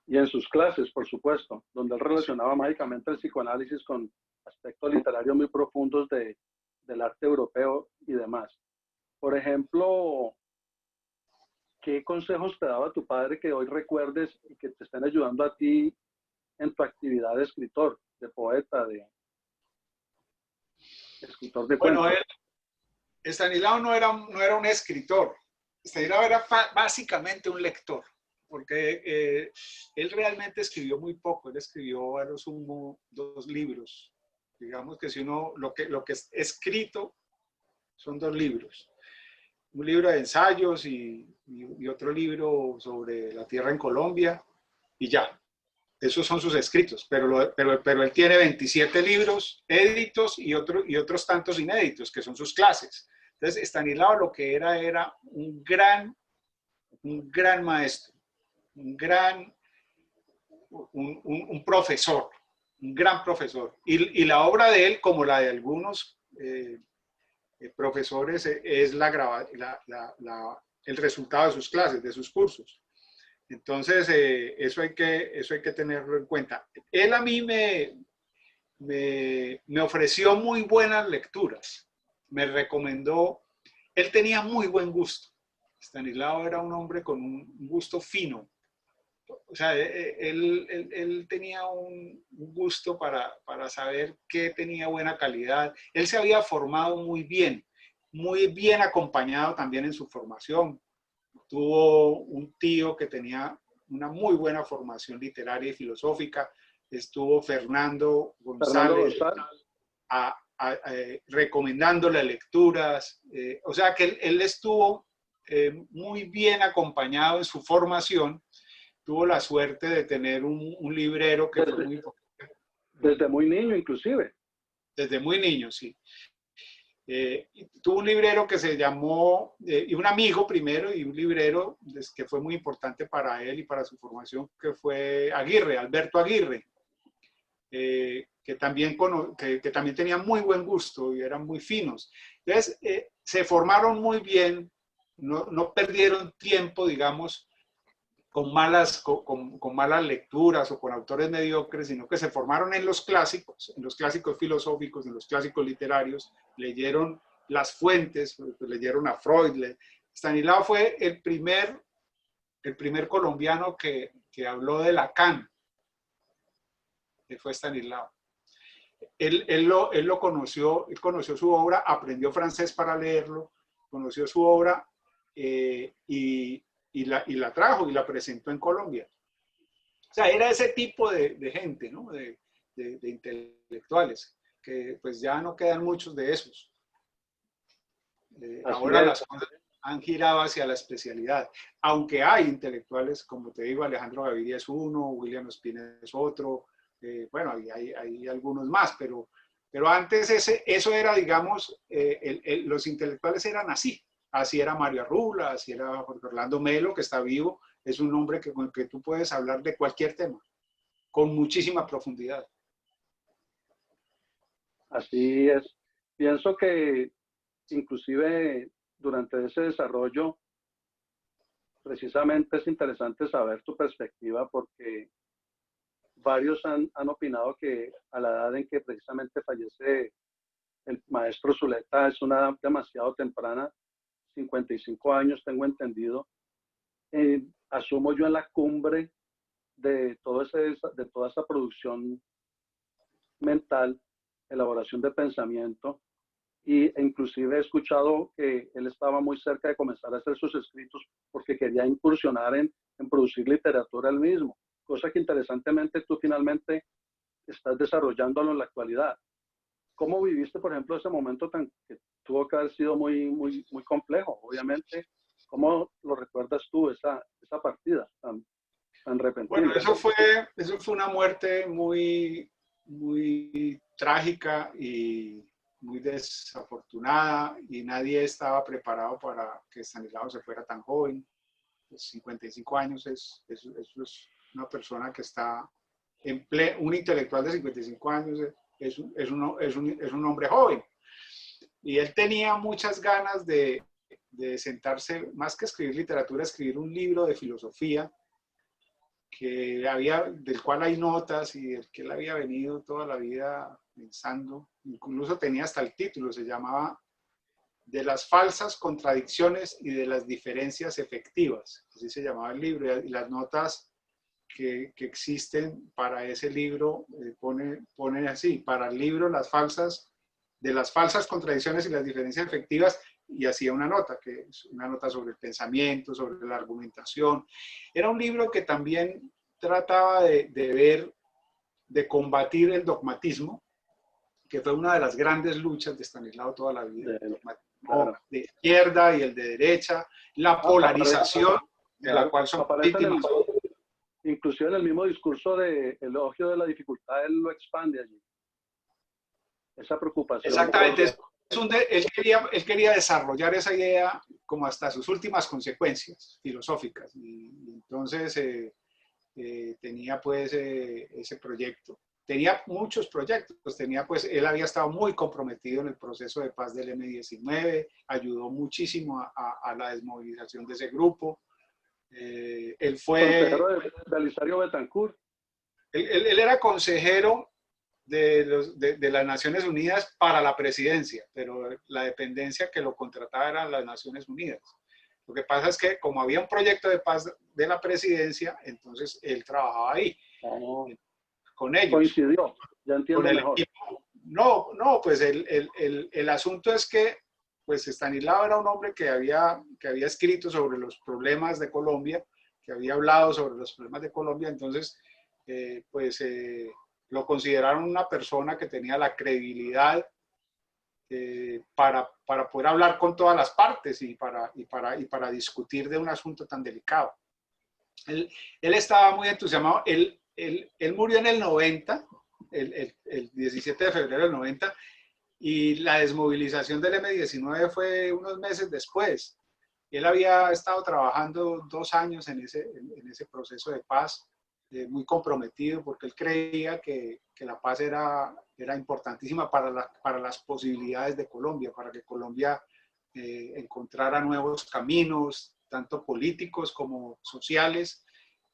Y en sus clases, por supuesto, donde él relacionaba mágicamente el psicoanálisis con aspectos literarios muy profundos del arte europeo y demás. Por ejemplo, ¿qué consejos te daba tu padre que hoy recuerdes y que te estén ayudando a ti en tu actividad de escritor, de poeta, de escritor de cuentos? Bueno, Estanislao no era un escritor. Estanislao era básicamente un lector, porque él realmente escribió muy poco. Él escribió a lo sumo 2 libros. Digamos que si uno, lo que es escrito son 2 libros. Un libro de ensayos y otro libro sobre la tierra en Colombia, y ya. Esos son sus escritos, pero él tiene 27 libros éditos y otros tantos inéditos, que son sus clases. Entonces, Estanislao lo que era un gran maestro, un profesor, un gran profesor. Y la obra de él, como la de algunos profesores, es el resultado de sus clases, de sus cursos. Entonces, eso hay que tenerlo en cuenta. Él a mí me ofreció muy buenas lecturas, me recomendó, él tenía muy buen gusto. Estanislao era un hombre con un gusto fino. O sea, él tenía un gusto para saber qué tenía buena calidad. Él se había formado muy bien acompañado también en su formación. Tuvo un tío que tenía una muy buena formación literaria y filosófica. Estuvo Fernando González recomendándole lecturas. O sea que él estuvo muy bien acompañado en su formación. Tuvo la suerte de tener un librero que fue muy importante. Desde muy niño, inclusive. Desde muy niño, sí. Tuvo un librero que se llamó, y un amigo primero, y un librero que fue muy importante para él y para su formación, que fue Alberto Aguirre, que también tenía muy buen gusto y eran muy finos. Entonces, se formaron muy bien no perdieron tiempo, digamos, con malas lecturas o con autores mediocres, sino que se formaron en los clásicos filosóficos, en los clásicos literarios, leyeron las fuentes, leyeron a Freud. Stanislao fue el primer colombiano que habló de Lacan, que fue Stanislao. Él lo conoció, él conoció su obra, aprendió francés para leerlo, conoció su obra y la trajo y la presentó en Colombia. O sea, era ese tipo de gente, ¿no? de intelectuales, que pues ya no quedan muchos de esos. Ahora las cosas han girado hacia la especialidad, aunque hay intelectuales, como te digo, Alejandro Gaviria es uno, William Ospina es otro, bueno, hay algunos más, pero antes eso era, digamos, los intelectuales eran así era Mario Arrula, así era Jorge Orlando Melo, que está vivo, es un hombre con el que tú puedes hablar de cualquier tema, con muchísima profundidad. Así es. Pienso que inclusive durante ese desarrollo, precisamente es interesante saber tu perspectiva porque varios han opinado que a la edad en que precisamente fallece el maestro Zuleta es una edad demasiado temprana, 55 años tengo entendido. Asumo yo en la cumbre de toda esa producción mental, elaboración de pensamiento, e inclusive he escuchado que él estaba muy cerca de comenzar a hacer sus escritos porque quería incursionar en producir literatura él mismo, cosa que interesantemente tú finalmente estás desarrollándolo en la actualidad. ¿Cómo viviste, por ejemplo, ese momento que tuvo que haber sido muy, muy, muy complejo, obviamente? ¿Cómo lo recuerdas tú, esa partida tan repentina? Bueno, eso fue una muerte muy, muy trágica y muy desafortunada, y nadie estaba preparado para que Stanislao se fuera tan joven. 55 años es una persona que está un intelectual de 55 años es un hombre joven. Y él tenía muchas ganas de sentarse, más que escribir literatura, escribir un libro de filosofía del cual hay notas y del que él había venido toda la vida pensando. Incluso tenía hasta el título, se llamaba De las falsas contradicciones y de las diferencias efectivas. Así se llamaba el libro, y las notas que existen para ese libro pone así: para el libro de las falsas contradicciones y las diferencias efectivas, y hacía una nota, que es una nota sobre el pensamiento, sobre la argumentación. Era un libro que también trataba de combatir el dogmatismo, que fue una de las grandes luchas de Stanislao toda la vida, el dogmatismo claro, de izquierda y el de derecha, la polarización de la cual son víctimas. Inclusive en el mismo discurso de elogio de la dificultad, él lo expande allí. Esa preocupación. Exactamente. Él quería desarrollar esa idea como hasta sus últimas consecuencias filosóficas. Y entonces tenía pues ese proyecto. Tenía muchos proyectos. Él había estado muy comprometido en el proceso de paz del M-19, ayudó muchísimo a la desmovilización de ese grupo. Él fue... Consejero de Belisario Betancourt. Él era consejero de las Naciones Unidas para la presidencia, pero la dependencia que lo contrataba era las Naciones Unidas. Lo que pasa es que como había un proyecto de paz de la presidencia, entonces él trabajaba ahí, con ellos. Coincidió, ya entiendo mejor. Equipo. No, pues el asunto es que pues Stanislao era un hombre que había escrito sobre los problemas de Colombia, que había hablado sobre los problemas de Colombia, entonces lo consideraron una persona que tenía la credibilidad para poder hablar con todas las partes y para discutir de un asunto tan delicado. Él estaba muy entusiasmado. Él murió en el 90, el 17 de febrero del 90, y la desmovilización del M-19 fue unos meses después. Él había estado trabajando 2 años en ese proceso de paz, muy comprometido, porque él creía que la paz era importantísima para las posibilidades de Colombia, para que Colombia encontrara nuevos caminos, tanto políticos como sociales.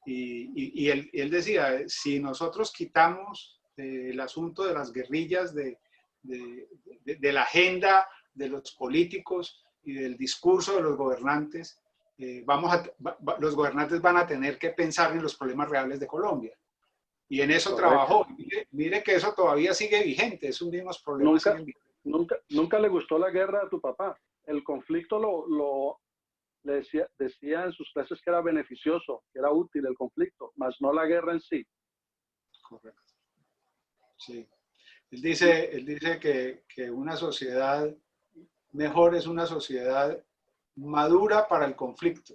Y él decía, si nosotros quitamos el asunto de las guerrillas de la agenda de los políticos y del discurso de los gobernantes, los gobernantes van a tener que pensar en los problemas reales de Colombia. Y en eso trabajó. Mire que eso todavía sigue vigente, esos mismos problemas siguen vigentes. Nunca le gustó la guerra a tu papá. El conflicto le decía en sus clases que era beneficioso, que era útil el conflicto, más no la guerra en sí. Correcto. Sí. Él dice que una sociedad mejor es una sociedad madura para el conflicto.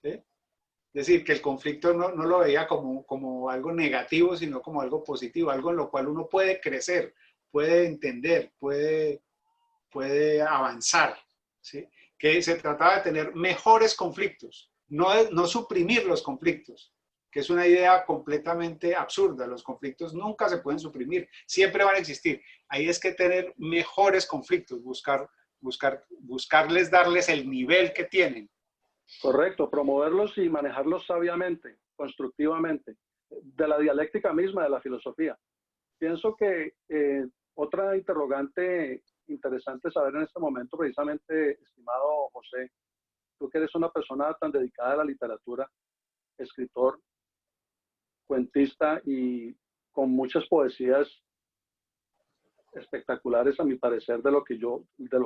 ¿Sí? Es decir, que el conflicto no lo veía como algo negativo, sino como algo positivo, algo en lo cual uno puede crecer, puede entender, puede avanzar. ¿Sí? Que se trataba de tener mejores conflictos, no suprimir los conflictos, que es una idea completamente absurda. Los conflictos nunca se pueden suprimir, siempre van a existir. Ahí es que tener mejores conflictos, buscarles darles el nivel que tienen. Correcto, promoverlos y manejarlos sabiamente, constructivamente, de la dialéctica misma de la filosofía. Pienso que otra interrogante interesante saber en este momento, precisamente, estimado José, tú que eres una persona tan dedicada a la literatura, escritor, cuentista y con muchas poesías espectaculares a mi parecer de lo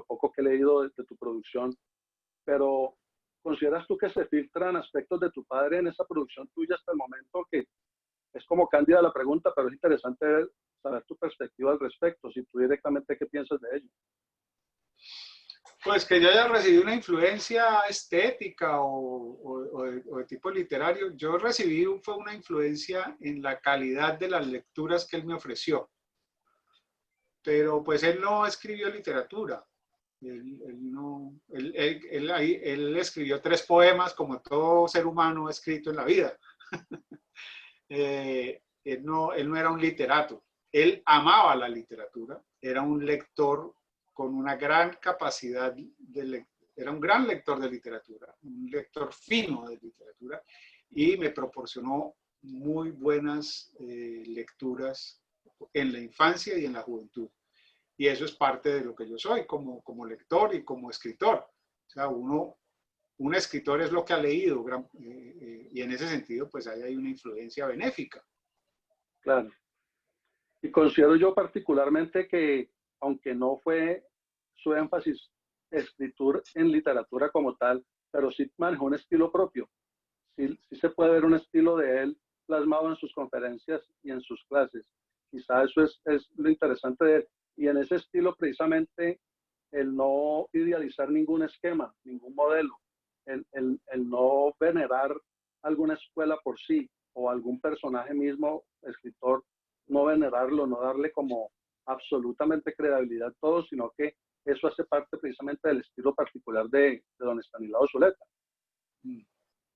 poco que he leído de tu producción, pero ¿consideras tú que se filtran aspectos de tu padre en esa producción tuya hasta el momento? Que es como cándida la pregunta, pero es interesante saber tu perspectiva al respecto, si tú directamente qué piensas de ello. Pues que yo haya recibido una influencia estética o de tipo literario, yo recibí fue una influencia en la calidad de las lecturas que él me ofreció. Pero pues él no escribió literatura. Él escribió 3 poemas como todo ser humano ha escrito en la vida. Él no era un literato. Él amaba la literatura, era un lector con una gran capacidad era un gran lector de literatura, un lector fino de literatura, y me proporcionó muy buenas lecturas en la infancia y en la juventud. Y eso es parte de lo que yo soy como lector y como escritor. O sea, un escritor es lo que ha leído, y en ese sentido, pues ahí hay una influencia benéfica. Claro. Y considero yo particularmente que, aunque no fue su énfasis escritura en literatura como tal, pero sí manejó un estilo propio. Sí se puede ver un estilo de él plasmado en sus conferencias y en sus clases. Quizá eso es lo interesante de él. Y en ese estilo precisamente el no idealizar ningún esquema, ningún modelo, el no venerar alguna escuela por sí o algún personaje mismo, escritor, no venerarlo, no darle como absolutamente credibilidad a todo, sino que eso hace parte precisamente del estilo particular de don Estanislao Zuleta.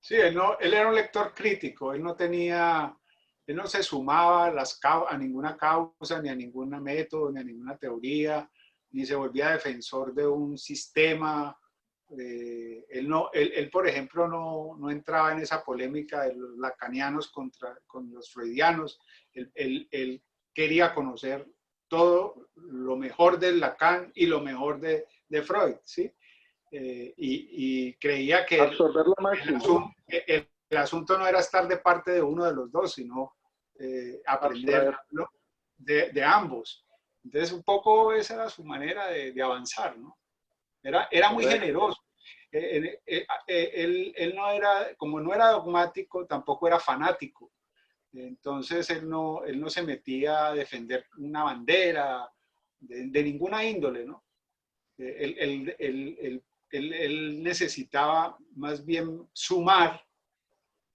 Sí, él era un lector crítico, él no se sumaba a ninguna causa, ni a ningún método, ni a ninguna teoría, ni se volvía defensor de un sistema. Él, por ejemplo, no entraba en esa polémica de los lacanianos con los freudianos. Él quería conocer todo lo mejor de Lacan y lo mejor de Freud, ¿sí? Y creía que absorber la máxima. El asunto no era estar de parte de uno de los dos, sino aprender de ambos. Entonces, un poco esa era su manera de avanzar, ¿no? Era muy generoso. Él no era, como no era dogmático, tampoco era fanático. Entonces, él no se metía a defender una bandera de ninguna índole, ¿no? Él necesitaba más bien sumar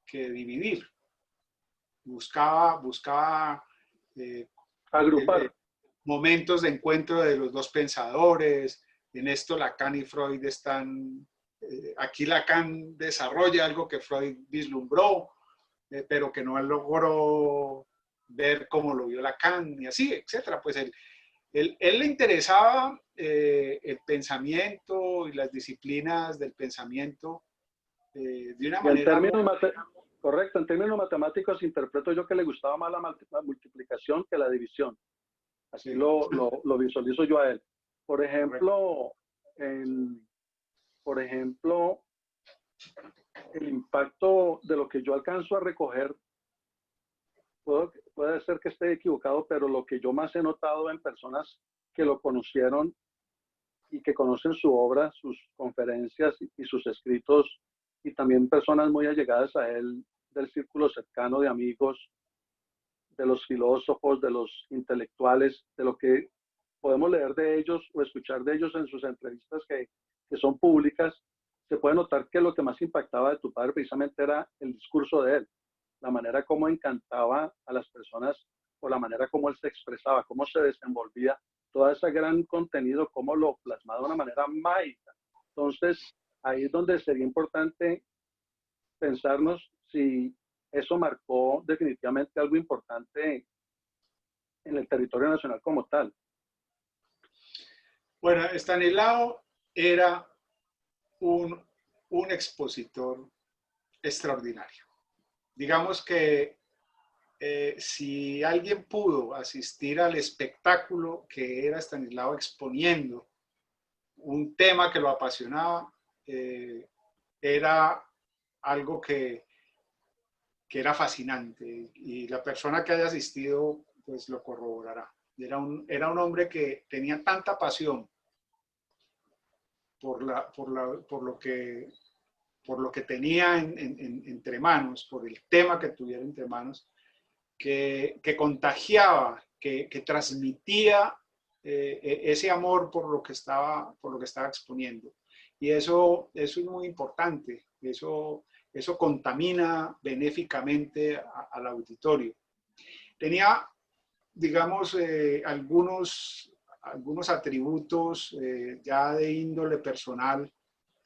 que dividir. Buscaba agrupar momentos de encuentro de los dos pensadores. En esto Lacan y Freud están... aquí Lacan desarrolla algo que Freud vislumbró, pero que no logró ver cómo lo vio Lacan, y así, etcétera. Pues Él le interesaba el pensamiento y las disciplinas del pensamiento de una Y en manera muy... términos, correcto, en términos matemáticos interpreto yo que le gustaba más la multiplicación que la división. Así Sí, lo visualizo yo a él. Por correcto. ejemplo, por ejemplo, el impacto de lo que yo alcanzo a recoger, puede ser que esté equivocado, pero lo que yo más he notado en personas que lo conocieron y que conocen su obra, sus conferencias y sus escritos, y también personas muy allegadas a él del círculo cercano de amigos, de los filósofos, de los intelectuales, de lo que podemos leer de ellos o escuchar de ellos en sus entrevistas que son públicas, se puede notar que lo que más impactaba de tu padre precisamente era el discurso de él, la manera como encantaba a las personas o la manera como él se expresaba, cómo se desenvolvía, todo ese gran contenido, cómo lo plasmaba de una manera mágica. Entonces, ahí es donde sería importante pensarnos si eso marcó definitivamente algo importante en el territorio nacional como tal. Bueno, Estanislao era un, un expositor extraordinario. Digamos que si alguien pudo asistir al espectáculo que era Estanislao exponiendo un tema que lo apasionaba, era algo que era fascinante y la persona que haya asistido pues lo corroborará. Era un hombre que tenía tanta pasión por lo que tenía entre manos, por el tema que tuviera entre manos, que contagiaba, que transmitía ese amor por lo que estaba exponiendo. Y eso es muy importante, eso contamina benéficamente al auditorio. Tenía, digamos, algunos atributos ya de índole personal,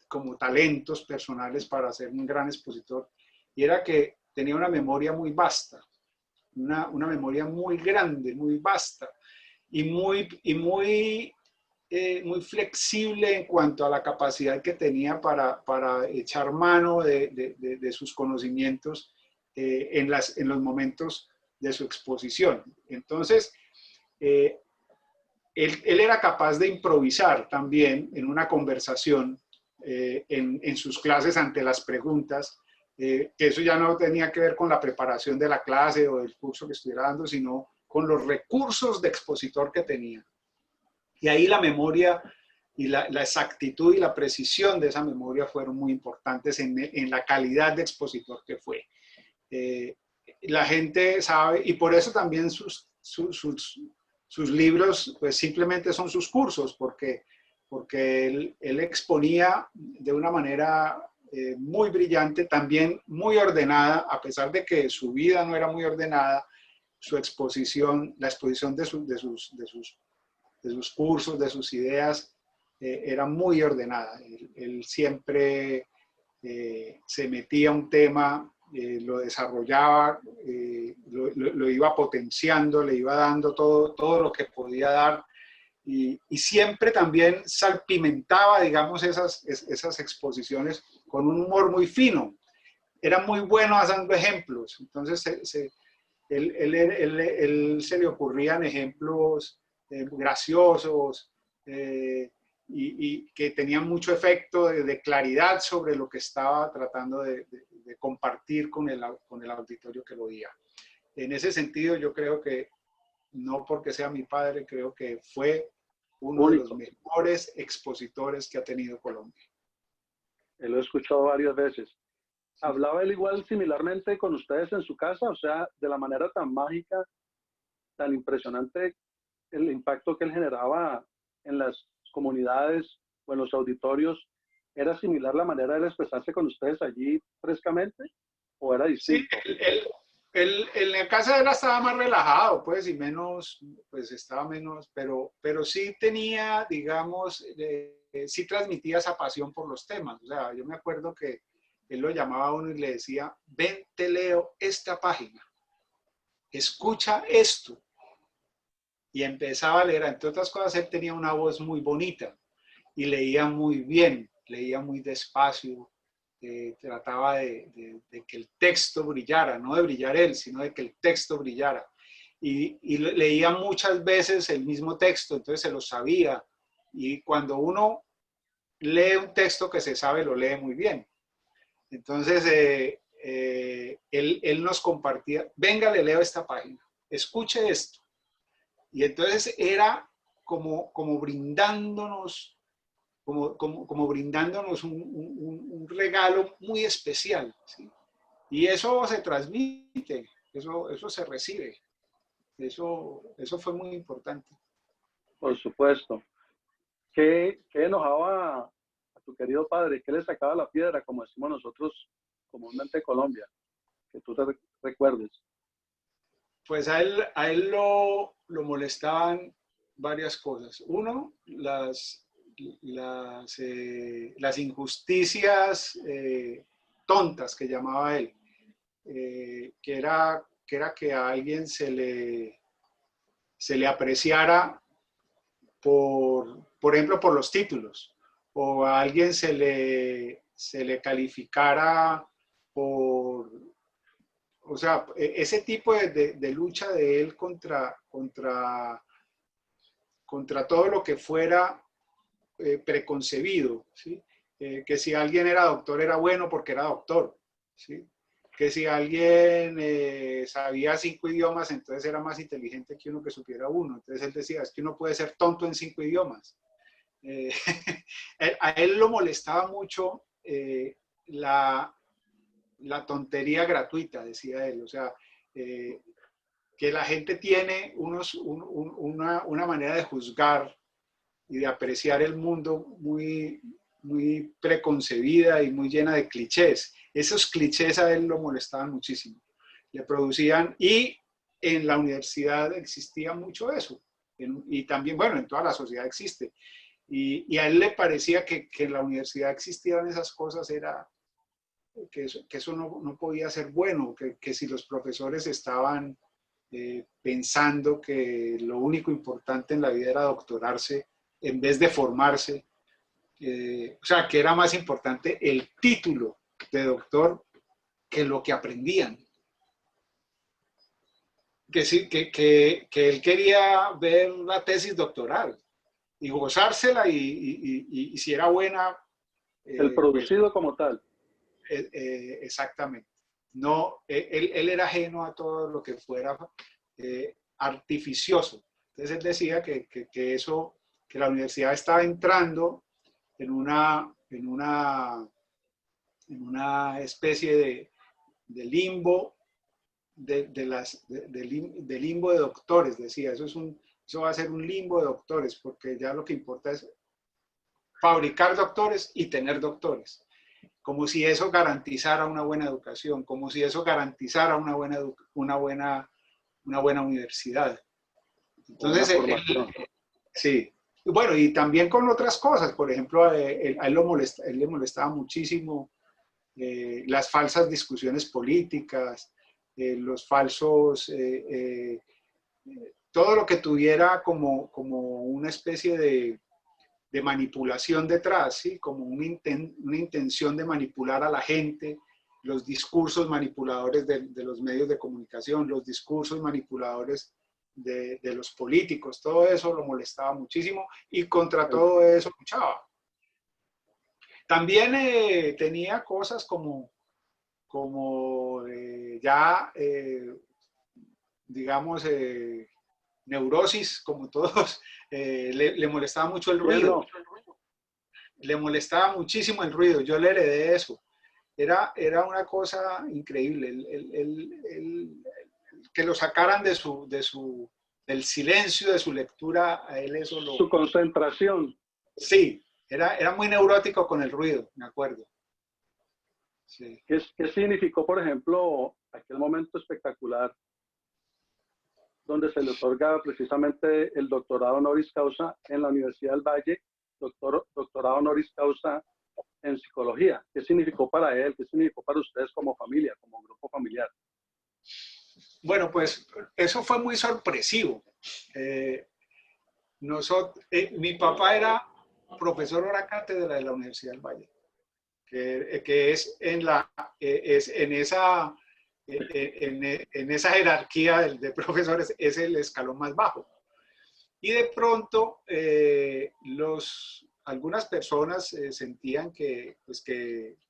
como talentos personales para ser un gran expositor, y era que tenía una memoria muy vasta, una memoria muy grande, muy vasta, y muy flexible en cuanto a la capacidad que tenía para echar mano de sus conocimientos en los momentos de su exposición. Entonces, él era capaz de improvisar también en una conversación, en sus clases ante las preguntas, que eso ya no tenía que ver con la preparación de la clase o del curso que estuviera dando, sino con los recursos de expositor que tenía. Y ahí la memoria y la exactitud y la precisión de esa memoria fueron muy importantes en la calidad de expositor que fue. La gente sabe, y por eso también sus libros pues simplemente son sus cursos, porque él exponía de una manera muy brillante, también muy ordenada, a pesar de que su vida no era muy ordenada, su exposición, la exposición de sus cursos, de sus ideas, era muy ordenada. Él siempre se metía a un tema, lo desarrollaba, lo iba potenciando, le iba dando todo lo que podía dar, y siempre también salpimentaba, digamos, esas exposiciones con un humor muy fino. Era muy bueno dando ejemplos, entonces él se le ocurrían ejemplos graciosos y que tenían mucho efecto de claridad sobre lo que estaba tratando de compartir con el auditorio que lo oía. En ese sentido, yo creo que, no porque sea mi padre, creo que fue uno de los Único. mejores expositores que ha tenido Colombia. Lo he escuchado varias veces. Sí. ¿Hablaba él igual similarmente con ustedes en su casa? O sea, de la manera tan mágica, tan impresionante el impacto que él generaba en las comunidades o en los auditorios. ¿Era similar la manera de expresarse con ustedes allí frescamente o era Sí, distinto? en la casa de él estaba más relajado, pues, y menos, pues estaba menos, pero sí tenía, digamos, sí transmitía esa pasión por los temas. O sea, yo me acuerdo que él lo llamaba a uno y le decía, ven, te leo esta página, escucha esto. y empezaba a leer. Entre otras cosas, él tenía una voz muy bonita y leía muy bien, leía muy despacio, trataba de que el texto brillara, no de brillar él, sino de que el texto brillara. Y leía muchas veces el mismo texto, entonces se lo sabía. Y cuando uno lee un texto que se sabe, lo lee muy bien. Entonces, él nos compartía, venga, le leo esta página, escuche esto. Y entonces era como brindándonos, como brindándonos un regalo muy especial, ¿sí? Y eso se transmite, eso se recibe. Eso fue muy importante. Por supuesto. ¿Qué enojaba a tu querido padre? ¿Qué le sacaba la piedra, como decimos nosotros comúnmente en Colombia? Que tú te recuerdes. Pues a él lo molestaban varias cosas. Uno, las injusticias tontas que llamaba él, que era que a alguien se le apreciara por ejemplo, por los títulos, o a alguien se le calificara por, o sea, ese tipo de lucha de él contra todo lo que fuera preconcebido, ¿sí? Que si alguien era doctor era bueno porque era doctor, ¿sí? Que si alguien sabía 5 idiomas, entonces era más inteligente que uno que supiera uno. Entonces él decía, es que uno puede ser tonto en 5 idiomas. Eh, a él lo molestaba mucho la tontería gratuita, decía él. O sea, que la gente tiene una manera de juzgar y de apreciar el mundo muy preconcebida y muy llena de clichés. Esos clichés a él lo molestaban muchísimo. Le producían, y en la universidad existía mucho eso. Y también, bueno, en toda la sociedad existe. Y a él le parecía que en la universidad existieran esas cosas, que eso no podía ser bueno, que si los profesores estaban pensando que lo único importante en la vida era doctorarse en vez de formarse, o sea, que era más importante el título de doctor que lo que aprendían. Que, sí, que él quería ver la tesis doctoral y gozársela y si era buena, El pues producido como tal. exactamente. No, él era ajeno a todo lo que fuera artificioso. Entonces él decía eso, que la universidad estaba entrando en una especie de limbo de limbo de doctores, decía, eso va a ser un limbo de doctores, porque ya lo que importa es fabricar doctores y tener doctores, como si eso garantizara una buena educación, como si eso garantizara una buena universidad. Una Entonces, formación. sí. Bueno, y también con otras cosas, por ejemplo, a él le molestaba muchísimo las falsas discusiones políticas, los falsos, todo lo que tuviera como una especie de manipulación detrás, ¿sí? Como una intención de manipular a la gente, los discursos manipuladores de los medios de comunicación, los discursos manipuladores de los políticos, todo eso lo molestaba muchísimo y contra todo eso luchaba. También tenía cosas como ya, digamos, neurosis, como todos, le molestaba mucho el ruido. No? Le molestaba muchísimo el ruido. Yo le heredé eso. Era una cosa increíble. Que lo sacaran del silencio de su lectura, a él eso Su concentración. Sí, era muy neurótico con el ruido, me acuerdo. Sí. ¿Qué significó, por ejemplo, aquel momento espectacular donde se le otorga precisamente el doctorado honoris causa en la Universidad del Valle, doctorado honoris causa en psicología? ¿Qué significó para él? ¿Qué significó para ustedes como familia, como grupo familiar? Bueno, pues eso fue muy sorpresivo. Mi papá era profesor hora cátedra de la Universidad del Valle, que es es en esa jerarquía de profesores, es el escalón más bajo. Y de pronto algunas personas sentían que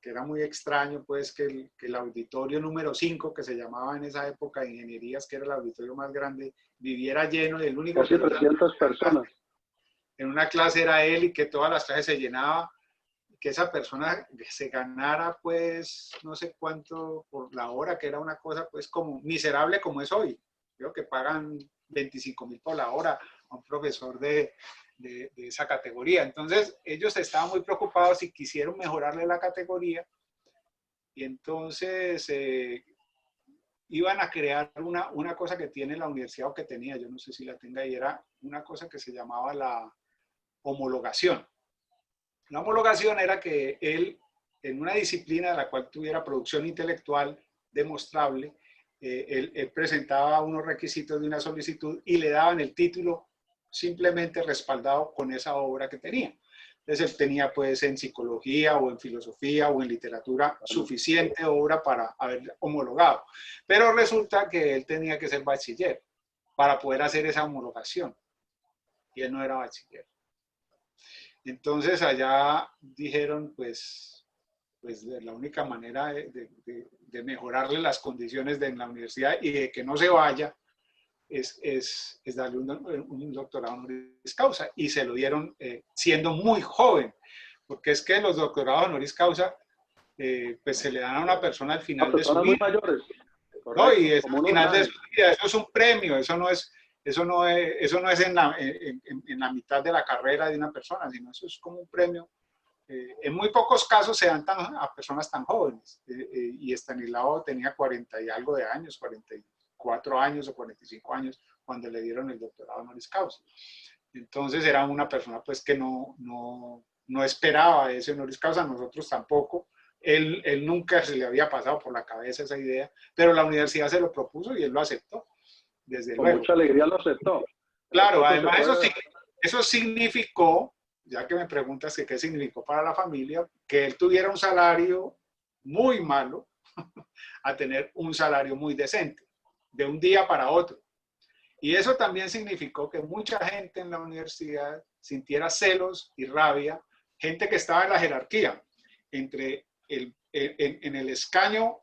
era muy extraño pues, que el auditorio número 5, que se llamaba en esa época de ingenierías, que era el auditorio más grande, viviera lleno y el único Casi que 300 personas. en una clase era él y que todas las clases se llenaban, que esa persona se ganara pues no sé cuánto por la hora, que era una cosa pues como miserable como es hoy. Creo que pagan 25.000 por la hora a un profesor de esa categoría. Entonces ellos estaban muy preocupados y quisieron mejorarle la categoría y entonces iban a crear una cosa que tiene la universidad o que tenía, yo no sé si la tenga, y era una cosa que se llamaba la homologación. La homologación era que él, en una disciplina de la cual tuviera producción intelectual demostrable, él presentaba unos requisitos de una solicitud y le daban el título simplemente respaldado con esa obra que tenía. Entonces él tenía pues en psicología o en filosofía o en literatura suficiente obra para haber homologado. Pero resulta que él tenía que ser bachiller para poder hacer esa homologación. Y él no era bachiller. Entonces allá dijeron, pues la única manera de mejorarle las condiciones de la universidad y de que no se vaya es darle un doctorado honoris causa. Y se lo dieron siendo muy joven, porque es que los doctorados honoris causa pues se le dan a una persona al final de su Personas muy vida. mayores. ¿No? Correcto, Y es como al uno final de grande. su vida, eso es un premio, eso no es en la mitad de la carrera de una persona, sino eso es como un premio. En muy pocos casos se dan a personas tan jóvenes. Y Estanislao tenía 40 y algo de años, 44 años o 45 años, cuando le dieron el doctorado honoris causa. Entonces era una persona pues que no esperaba ese honoris causa, nosotros tampoco. Él nunca se le había pasado por la cabeza esa idea, pero la universidad se lo propuso y él lo aceptó, desde Con luego. mucha alegría lo aceptó. Claro, Tampoco se además puede. eso significó, ya que me preguntas que qué significó para la familia, que él tuviera un salario muy malo a tener un salario muy decente, de un día para otro. Y eso también significó que mucha gente en la universidad sintiera celos y rabia, gente que estaba en la jerarquía, en el escaño,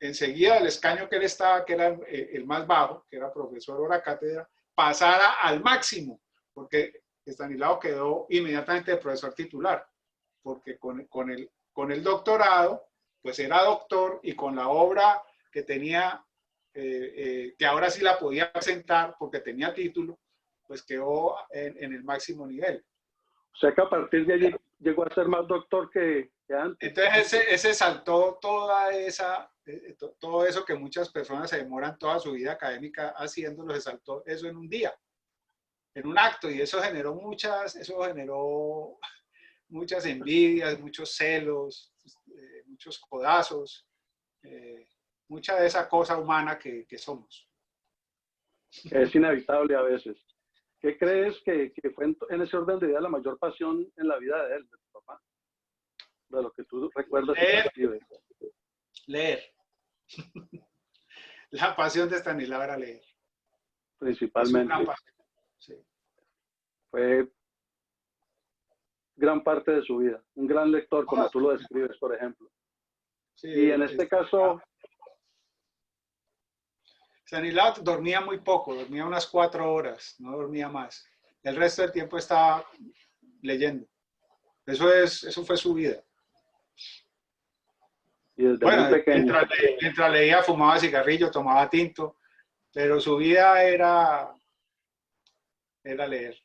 enseguida del escaño que él estaba, que era el más bajo, que era profesor hora cátedra, pasara al máximo, porque Estanislao quedó inmediatamente de profesor titular, porque con el doctorado, pues era doctor y con la obra que tenía, que ahora sí la podía presentar porque tenía título, pues quedó en el máximo nivel. O sea que a partir de allí llegó a ser más doctor que antes. Entonces ese saltó todo eso que muchas personas se demoran toda su vida académica haciéndolo, se saltó eso en un día, en un acto, y eso generó muchas envidias, muchos celos, muchos codazos, mucha de esa cosa humana que somos. Que es inevitable a veces. ¿Qué crees que fue en ese orden de vida la mayor pasión en la vida de él, de tu papá? De lo que tú recuerdas y Leer, percibes. leer. La pasión de Estanislao era leer. Es una gran Principalmente. pasión. Sí. Fue gran parte de su vida. Un gran lector, como tú lo describes, por ejemplo. Sí, Y en este caso, Stanislav dormía muy poco, dormía unas 4 horas, no dormía más. El resto del tiempo estaba leyendo. Eso fue su vida. y desde muy Bueno, pequeño. mientras leía, fumaba cigarrillo, tomaba tinto, pero su vida era leer.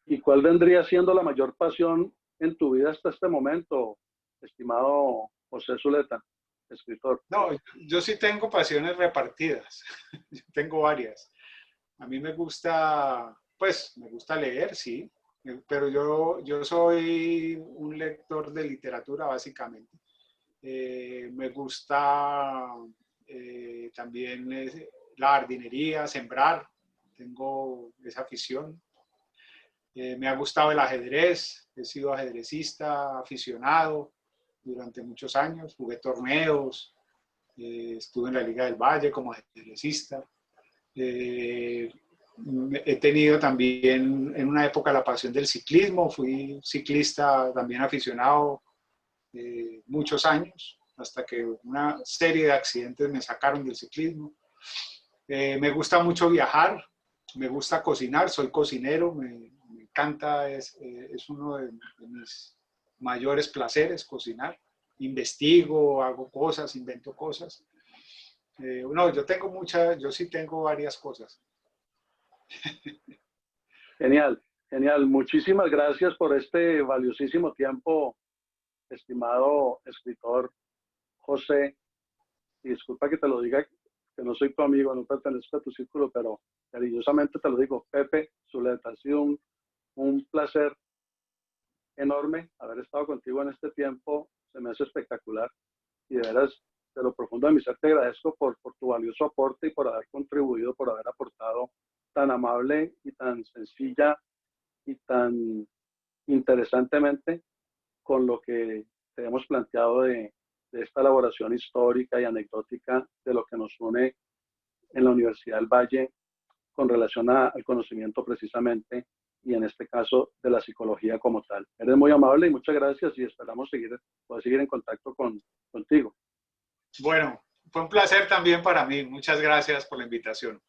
¿Y cuál vendría siendo la mayor pasión en tu vida hasta este momento, estimado José Zuleta, escritor? No, yo sí tengo pasiones repartidas. Yo tengo varias. A mí me gusta leer, sí, pero yo soy un lector de literatura básicamente. Me gusta también la jardinería, sembrar, tengo esa afición. Me ha gustado el ajedrez, he sido ajedrecista, aficionado durante muchos años, jugué torneos, estuve en la Liga del Valle como ajedrecista. He tenido también en una época la pasión del ciclismo, fui ciclista también aficionado muchos años, hasta que una serie de accidentes me sacaron del ciclismo. Me gusta mucho viajar, me gusta cocinar, soy cocinero, me encanta, es uno de mis mayores placeres cocinar. Investigo, hago cosas, invento cosas. No, yo sí tengo varias cosas. Genial, genial. Muchísimas gracias por este valiosísimo tiempo, estimado escritor José. Y disculpa que te lo diga, que no soy tu amigo, no pertenezco a tu círculo, pero cariñosamente te lo digo, Pepe Zuleta. Ha sido un placer enorme haber estado contigo en este tiempo, se me hace espectacular y de veras, de lo profundo de mi ser, te agradezco por tu valioso aporte y por haber contribuido, por haber aportado tan amable y tan sencilla y tan interesantemente con lo que te hemos planteado de esta elaboración histórica y anecdótica de lo que nos une en la Universidad del Valle con relación al conocimiento precisamente y en este caso de la psicología como tal. Eres muy amable y muchas gracias y esperamos poder seguir en contacto contigo. Bueno, fue un placer también para mí. Muchas gracias por la invitación.